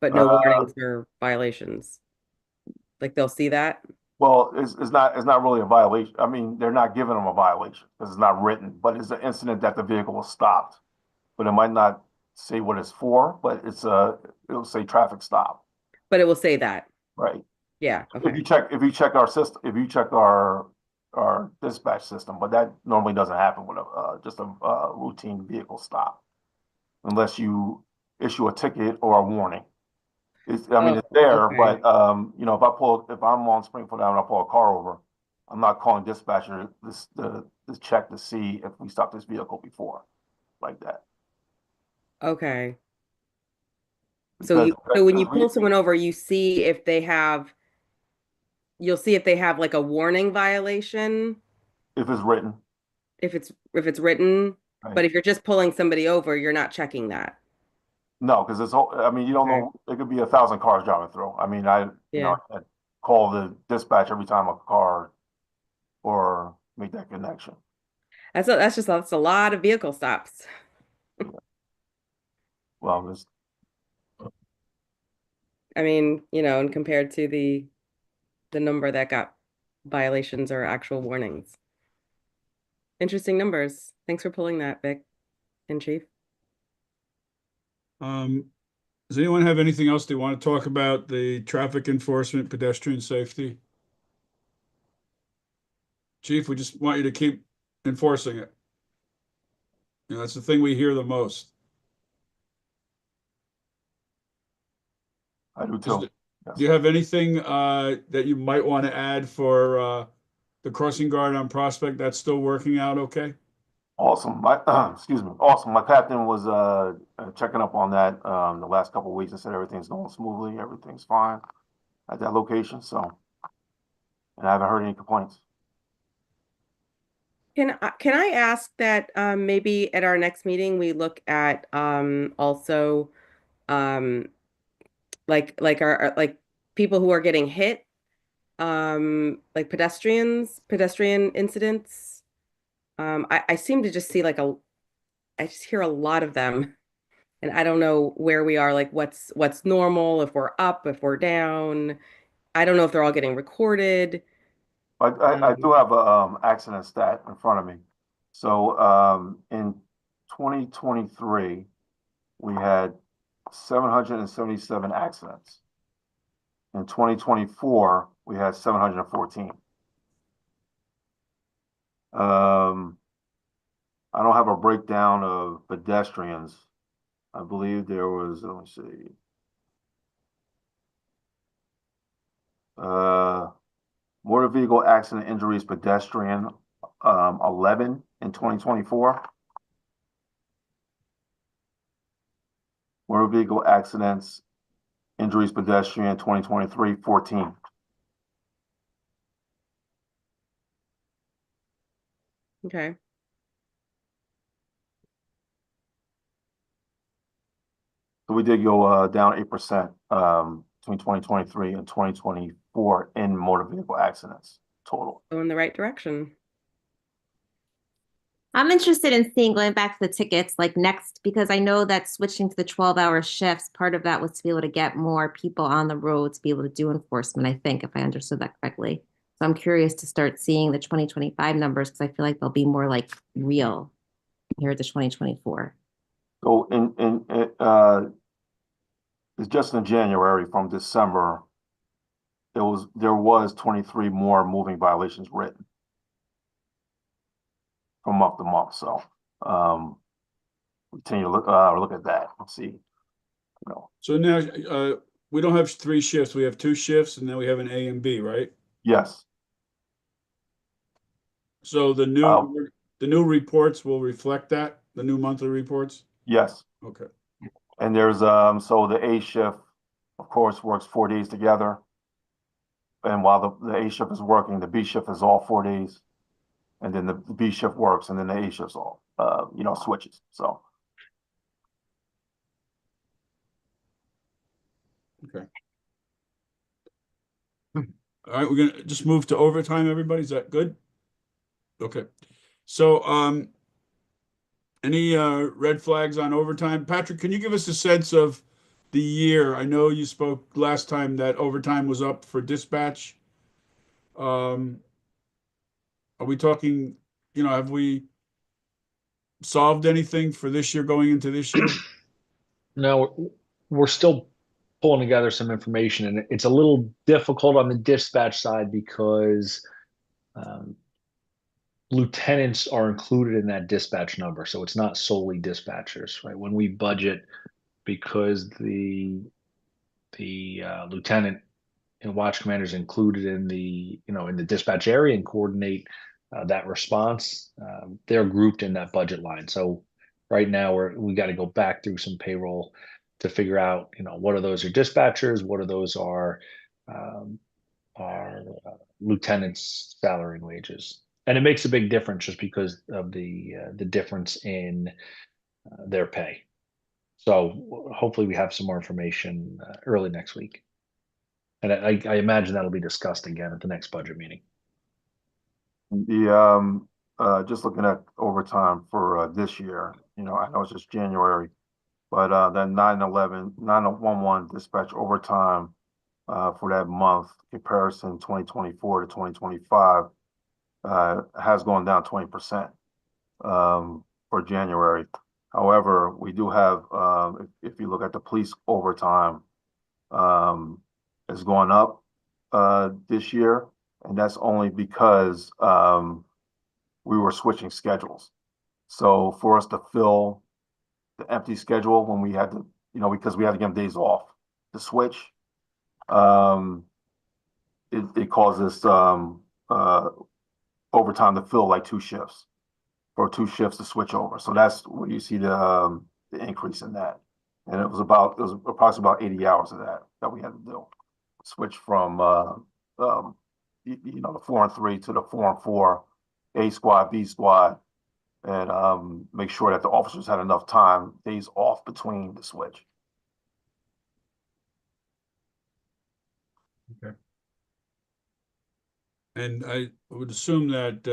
but no warnings or violations. Like they'll see that? Well, it's not really a violation. I mean, they're not giving them a violation because it's not written, but it's an incident that the vehicle was stopped. But it might not say what it's for, but it'll say traffic stop. But it will say that. Right. Yeah. If Okay. you check our system, if you check our our dispatch system, but that normally doesn't happen with just a routine vehicle stop, unless you issue a ticket or a warning. It's there, okay. but you know, if I'm on Springfield Avenue, I pull a car over, I'm not calling dispatcher this check to see if we stopped this vehicle before, like that. Okay. Because So when you because pull someone over, you see if they have, you'll see if they have like a warning violation, if it's written, if it's written, right? but if you're just pulling somebody over, you're not checking that. No, because I mean, you don't Okay. know, it could be 1,000 cars driving through. I mean, you Yeah. know, I call the dispatch every time a car or make that connection. That's a lot of vehicle stops. Well, it's I mean, you know, and compared to the number that got violations or actual warnings. Interesting numbers. Thanks for pulling that, Vic and Chief. Does anyone have anything else they want to talk about? The traffic enforcement, pedestrian safety? Chief, we just want you to keep enforcing it. You know, that's the thing we hear the most. I do Is too. it- Yes. Do you have anything that you might want to add for the crossing guard on Prospect? That's still working out okay? Awesome. My excuse me. Awesome. My captain was checking up on that the last couple of weeks and said everything's going smoothly, everything's fine at that location. So, and I haven't heard any complaints. Can I ask that maybe at our next meeting we look at also um like our like people who are getting hit, like pedestrian incidents. I seem to just see I just hear a lot of them, and I don't know where we are, like what's normal, if we're up, if we're down. I don't know if they're all getting recorded. I do have a accident stat in front of me. So in 2023, we had 777 accidents. In 2024, we had 714. I don't have a breakdown of pedestrians. I believe there was, let me see. Motor vehicle accident injuries pedestrian, 11 in 2024. Motor vehicle accidents injuries pedestrian 2023, 14. Okay. So we did go down 8% between 2023 and 2024 in motor vehicle accidents total. Go in the right direction. I'm interested in seeing, going back to the tickets, like next, because I know that switching to the 12-hour shifts, part of that was to be able to get more people on the road to be able to do enforcement, I think, if I understood that correctly. So I'm curious to start seeing the 2025 numbers because I feel like they'll be more like real compared to 2024. So it's just in January from December, there was 23 more moving violations written from month to month. So continue to look at that and see. You know, So now we don't have 3 shifts. We have 2 shifts and then we have an A and B, right? yes. So the new reports will reflect that, the new monthly reports? Yes. Okay. And there's so the A shift, of course, works 4 days together. And while the A shift is working, the B shift is all 4 days. And then the B shift works and then the A shift's all switches. So Okay. All right, we're gonna just move to overtime, everybody. Is that good? Okay. So any red flags on overtime? Patrick, can you give us a sense of the year? I know you spoke last time that overtime was up for dispatch. Are we talking, have we solved anything for this year going into this year? No, we're still pulling together some information, and it's a little difficult on the dispatch side because lieutenants are included in that dispatch number, so it's not solely dispatchers, right? When we budget, because the lieutenant and watch commanders included in the in the dispatch area and coordinate that response, they're grouped in that budget line. So right now we got to go back through some payroll to figure out what of those are dispatchers, what of those are lieutenants' salary and wages, and it makes a big difference just because of the difference in their pay. So hopefully we have some more information early next week. And I imagine that'll be discussed again at the next budget meeting. Just looking at overtime for this year, I know it's just January, but that 911 dispatch overtime for that month comparison 2024 to 2025 has gone down 20% for January. However, we do have, if you look at the police overtime, it's going up this year, and that's only because we were switching schedules. So for us to fill the empty schedule when we had to, because we had to give them days off to switch, it causes overtime to fill like 2 shifts, or 2 shifts to switch over. So that's where you see the increase in that. And it was approximately about 80 hours of that we had to do. Switch from the 4 and 3 to the 4 and 4, A squad, B squad, and make sure that the officers had enough time, days off between the switch. Okay. And I would assume that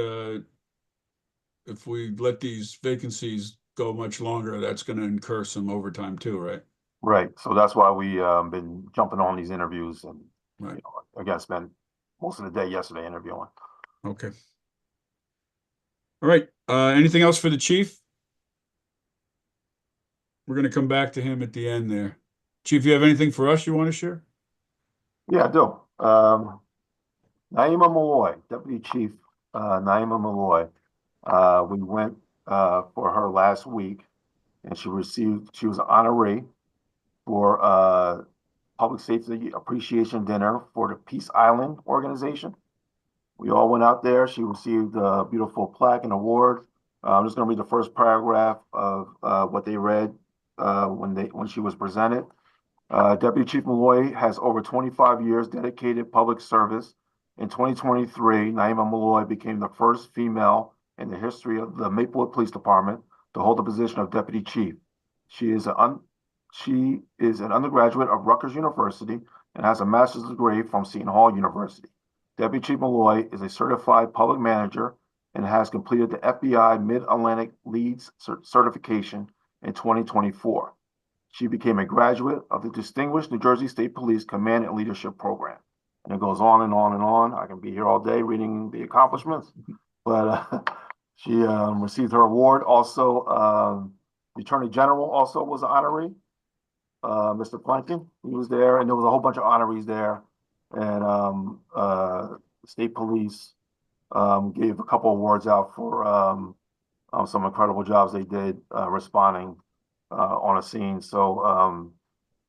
if we let these vacancies go much longer, that's going to incur some overtime too, right? Right. So that's why we been jumping on these interviews, and Right. again, spent most of the day yesterday interviewing. Okay. All right. Anything else for the chief? We're going to come back to him at the end there. Chief, you have anything for us you want to share? Yeah, I do. Naima Malloy, Deputy Chief Naima Malloy. We went for her last week, and she was an honoree for Public Safety Appreciation Dinner for the Peace Island organization. We all went out there. She received a beautiful plaque and award. I'm just going to read the first paragraph of what they read when she was presented. Deputy Chief Malloy has over 25 years dedicated public service. In 2023, Naima Malloy became the first female in the history of the Maplewood Police Department to hold the position of Deputy Chief. She is an undergraduate of Rutgers University and has a master's degree from Seton Hall University. Deputy Chief Malloy is a certified public manager and has completed the FBI Mid-Atlantic Leads certification in 2024. She became a graduate of the Distinguished New Jersey State Police Command and Leadership Program. And it goes on and on and on. I can be here all day reading the accomplishments, but she received her award. Also, the Attorney General also was an honoree. Mr. Plankin, he was there, and there was a whole bunch of honorees there. And State Police gave a couple awards out for some incredible jobs they did responding on a scene. So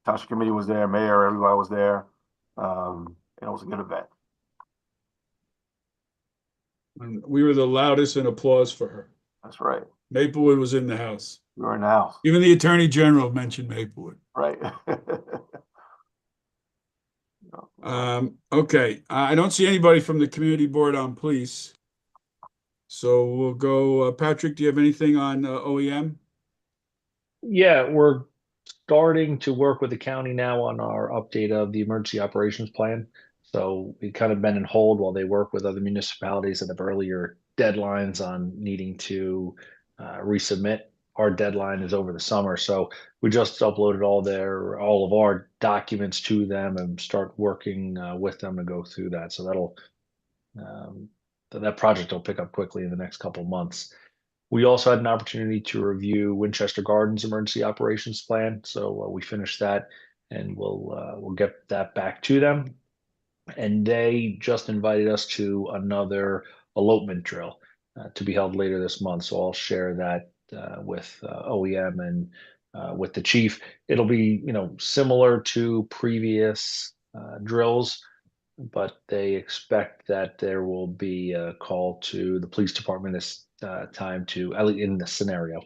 Township Committee was there, Mayor, everybody was there. And it was a good event. And we were the loudest in applause for her. That's right. Maplewood was in the house. We were in the house. Even the Attorney General mentioned Maplewood. Right. Okay. I don't see anybody from the Community Board on Police. So we'll go, Patrick, do you have anything on OEM? Yeah, we're starting to work with the county now on our update of the emergency operations plan. So we've kind of been in hold while they work with other municipalities that have earlier deadlines on needing to resubmit. Our deadline is over the summer, so we just uploaded all of our documents to them and start working with them to go through that. So that'll that project will pick up quickly in the next couple of months. We also had an opportunity to review Winchester Gardens emergency operations plan, so we finished that, and we'll get that back to them. And they just invited us to another elopement drill. to be held later this month. So I'll share that with OEM and with the chief. It'll be, similar to previous drills, but they expect that there will be a call to the police department this time to, at least in this scenario,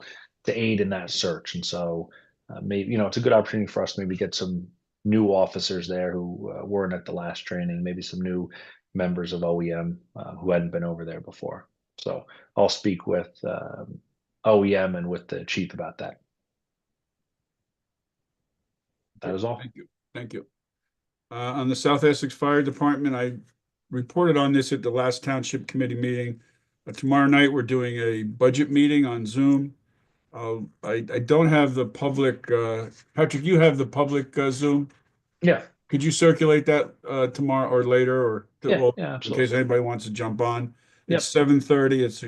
to aid in that search. And so maybe, it's a good opportunity for us to maybe get some new officers there who weren't at the last training, maybe some new members of OEM who hadn't been over there before. So I'll speak with OEM and with the chief about that. That is all. Thank you. Thank you. On the South Essex Fire Department, I reported on this at the last Township Committee meeting. Tomorrow night, we're doing a budget meeting on Zoom. I don't have the public, Patrick, you have the public Zoom? Yeah. Could you circulate that tomorrow or later, or Yeah, in absolutely. case anybody wants to jump on? Yep. It's 7:30. It's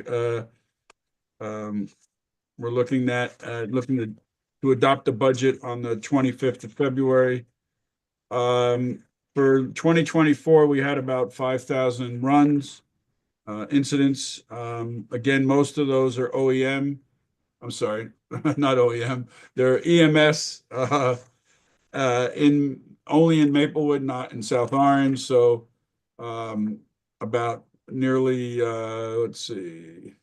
we're looking to adopt the budget on the 25th of February. For 2024, we had about 5,000 runs, incidents. Again, most of those are OEM. I'm sorry, not OEM. They're EMS only in Maplewood, not in South Orange. So about nearly, let's see,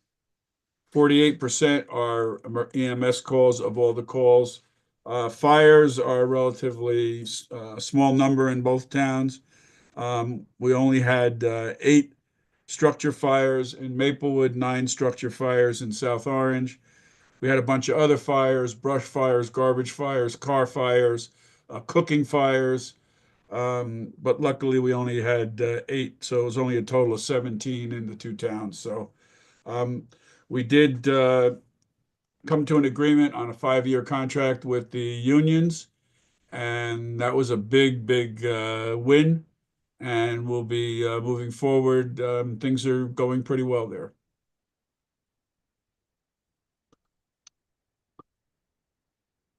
48% are EMS calls of all the calls. Fires are a relatively small number in both towns. We only had 8 structure fires in Maplewood, 9 structure fires in South Orange. We had a bunch of other fires, brush fires, garbage fires, car fires, cooking fires. But luckily we only had 8, so it was only a total of 17 in the 2 towns. So we did come to an agreement on a 5-year contract with the unions, and that was a big win, and we'll be moving forward. Things are going pretty well there.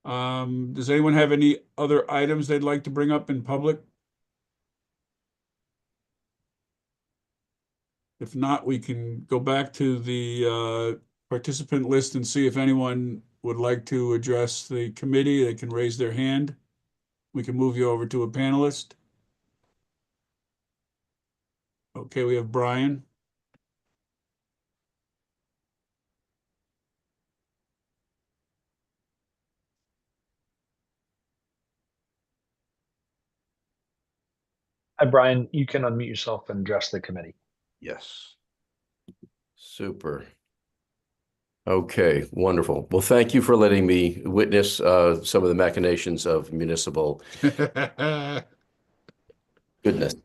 Does anyone have any other items they'd like to bring up in public? If not, we can go back to the participant list and see if anyone would like to address the committee. They can raise their hand. We can move you over to a panelist. Okay, we have Brian. Hi, Brian. You can unmute yourself and address the committee. Yes. Super. Okay, wonderful. Well, thank you for letting me witness some of the machinations of municipal goodness.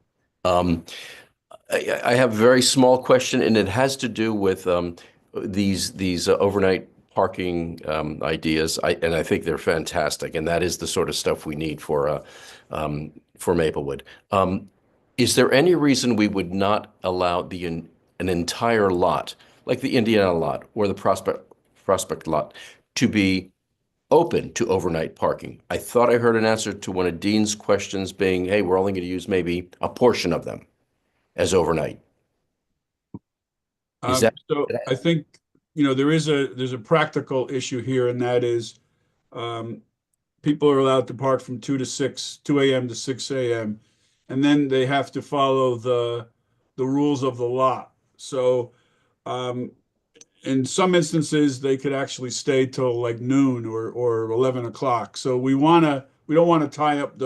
I have a very small question, and it has to do with these overnight parking ideas. And I think they're fantastic, and that is the sort of stuff we need for Maplewood. Is there any reason we would not allow an entire lot, like the Indiana lot or the Prospect lot, to be open to overnight parking? I thought I heard an answer to one of Dean's questions being, hey, we're only going to use maybe a portion of them as overnight. So I think, there's a practical issue here, and that is people are allowed to park from 2 a.m. to 6 a.m. and then they have to follow the rules of the lot. So in some instances, they could actually stay till like noon or 11 o'clock. So we don't want to tie up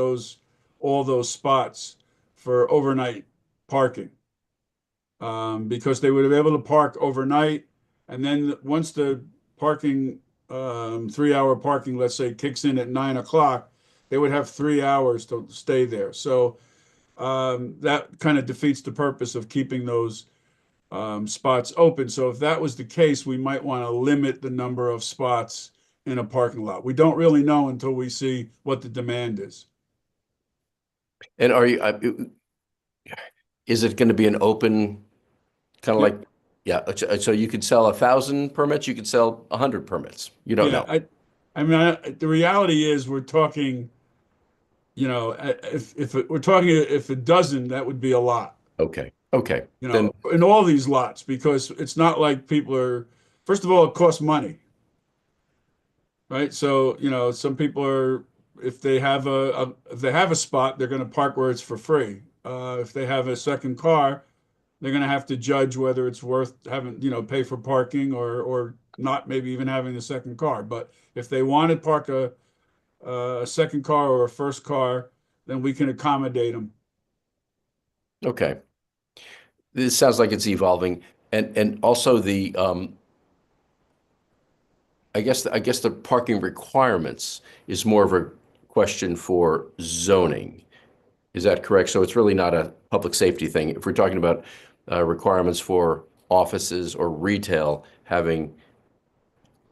all those spots for overnight parking, because they would be able to park overnight, and then once the parking 3-hour parking, let's say, kicks in at 9 o'clock, they would have 3 hours to stay there. So that kind of defeats the purpose of keeping those spots open. So if that was the case, we might want to limit the number of spots in a parking lot. We don't really know until we see what the demand is. And is it going to be an open kind of like, yeah, so you could sell 1,000 permits, you could sell 100 permits. You don't know. The reality is we're talking, if we're talking if a dozen, that would be a lot. Okay. Okay, you then, know, in all these lots, because it's not like people are, first of all, it costs money. Right? So, you know, some people are, if they have if they have a spot, they're going to park where it's for free. If they have a second car, they're going to have to judge whether it's worth having, you know, pay for parking or not, maybe even having the second car. But if they want to park a second car or a first car, then we can accommodate them. okay. This sounds like it's evolving. And also I guess the parking requirements is more of a question for zoning. Is that correct? So it's really not a public safety thing. If we're talking about requirements for offices or retail having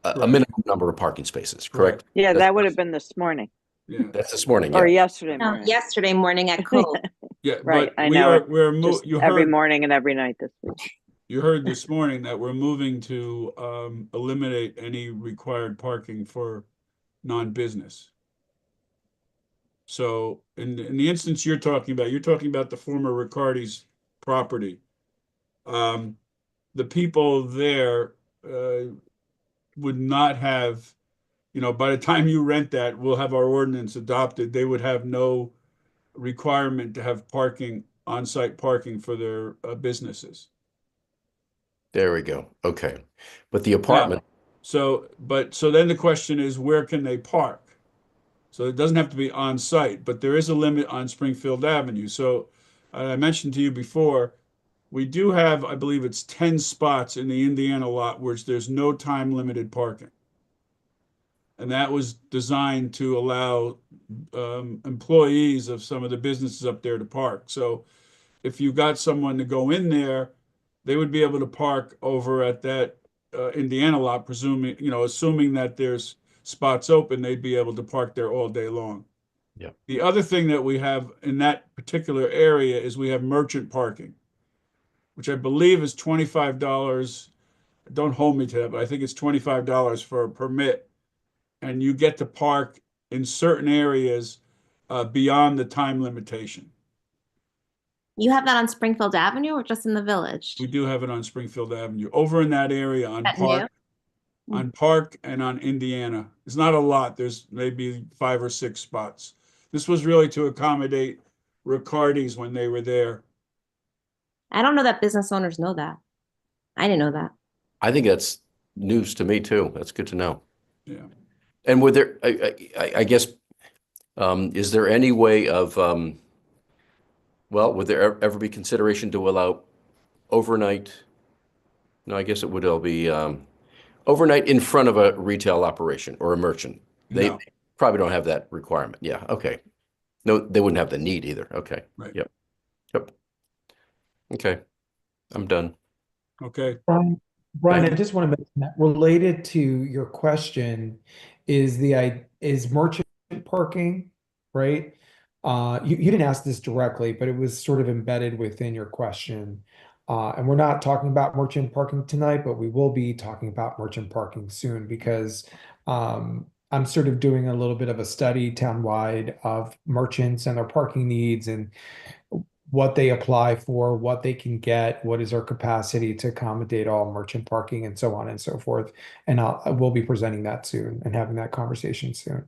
a Correct. minimum number of parking spaces, correct? Yeah, That's- that would have been this morning Yeah. That's this morning, or yeah. yesterday No, morning. yesterday morning at Cove. Yeah, Right, but I we know are, it. Just you every heard, morning and every night this week. you heard this morning that we're moving to eliminate any required parking for non-business. So in the instance you're talking about the former Riccardi's property. The people there would not have, you know, by the time you rent that, we'll have our ordinance adopted. They would have no requirement to have parking, on-site parking for their businesses. There we go. Okay. But the apartment, So then the question is, where can they park? So it doesn't have to be on site, but there is a limit on Springfield Avenue. So I mentioned to you before, we do have, I believe it's 10 spots in the Indiana lot where there's no time limited parking. And that was designed to allow employees of some of the businesses up there to park. So if you got someone to go in there, they would be able to park over at that Indiana lot, assuming that there's spots open, they'd be able to park there all day long. Yeah. The other thing that we have in that particular area is we have merchant parking, which I believe is $25. Don't hold me to that, but I think it's $25 for a permit. And you get to park in certain areas beyond the time limitation. You have that on Springfield Avenue or just in the village? We do have it on Springfield Avenue, over in that area on That Park. new? On Park and on Indiana. It's not a lot. There's maybe 5 or 6 spots. This was really to accommodate Riccardi's when they were there. I don't know that business owners know that. I didn't know that. I think that's news to me too. That's good to know. Yeah. And would there, I guess, is there any way of, would there ever be consideration to allow overnight? No, I guess it would all be overnight in front of a retail operation or a merchant. They No. probably don't have that requirement. Yeah, okay. No, they wouldn't have the need either. Okay. Right. Yep. Okay. I'm done. Okay. Brian, Thank I just want to mention that related to your question is merchant parking, right? You didn't ask this directly, but it was sort of embedded within your question. And we're not talking about merchant parking tonight, but we will be talking about merchant parking soon because I'm sort of doing a little bit of a study townwide of merchants and their parking needs and what they apply for, what they can get, what is our capacity to accommodate all merchant parking and so on and so forth. And we'll be presenting that soon and having that conversation soon.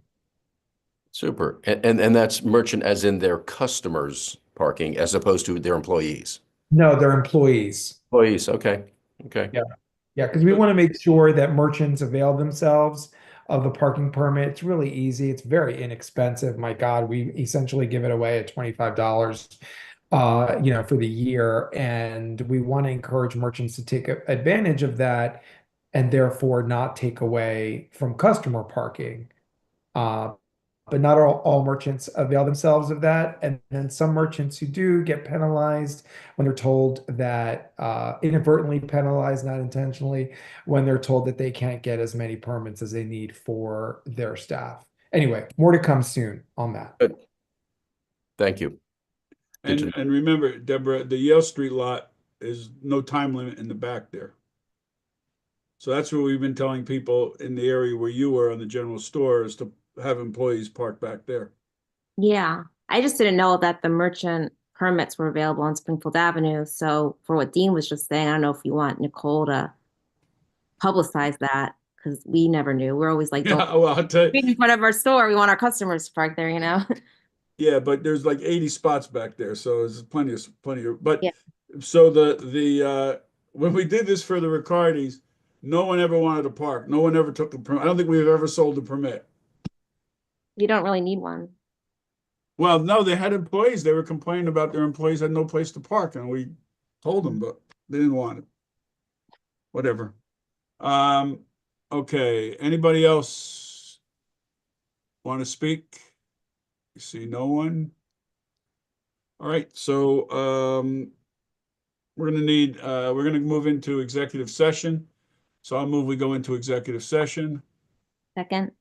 Super. And that's merchant as in their customers parking as opposed to their employees. No, they're employees. Employees, okay. Okay. Yeah. Yeah, because we want to make sure that merchants avail themselves of the parking permit. It's really easy. It's very inexpensive. My God, we essentially give it away at $25, for the year. And we want to encourage merchants to take advantage of that and therefore not take away from customer parking. But not all merchants avail themselves of that. And then some merchants who do get penalized when they're told that, inadvertently penalized, not intentionally, when they're told that they can't get as many permits as they need for their staff. Anyway, more to come soon on that. Good. Thank you. Good to know. And remember, Deborah, the Yale Street lot is no time limit in the back there. So that's what we've been telling people in the area where you were on the general store is to have employees park back there. Yeah, I just didn't know that the merchant permits were available on Springfield Avenue. So for what Dean was just saying, I don't know if you want Nicole to publicize that, because we never knew. We're always like, Yeah, don't well, I'll tell be you, in front of our store. We want our customers to park there, you know? yeah, but there's like 80 spots back there, so there's plenty of, but Yeah. so when we did this for the Ricardis, no one ever wanted to park. No one ever took the permit. I don't think we've ever sold a permit. You don't really need one. Well, no, they had employees. They were complaining about their employees had no place to park, and we told them, but they didn't want it. Whatever. Okay, anybody else want to speak? You see no one? All right, so we're gonna move into executive session. So I'll move we go into executive session. Second,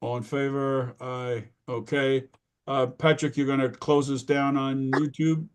All in favor? Aye. Okay. Patrick, you're gonna close us down on YouTube?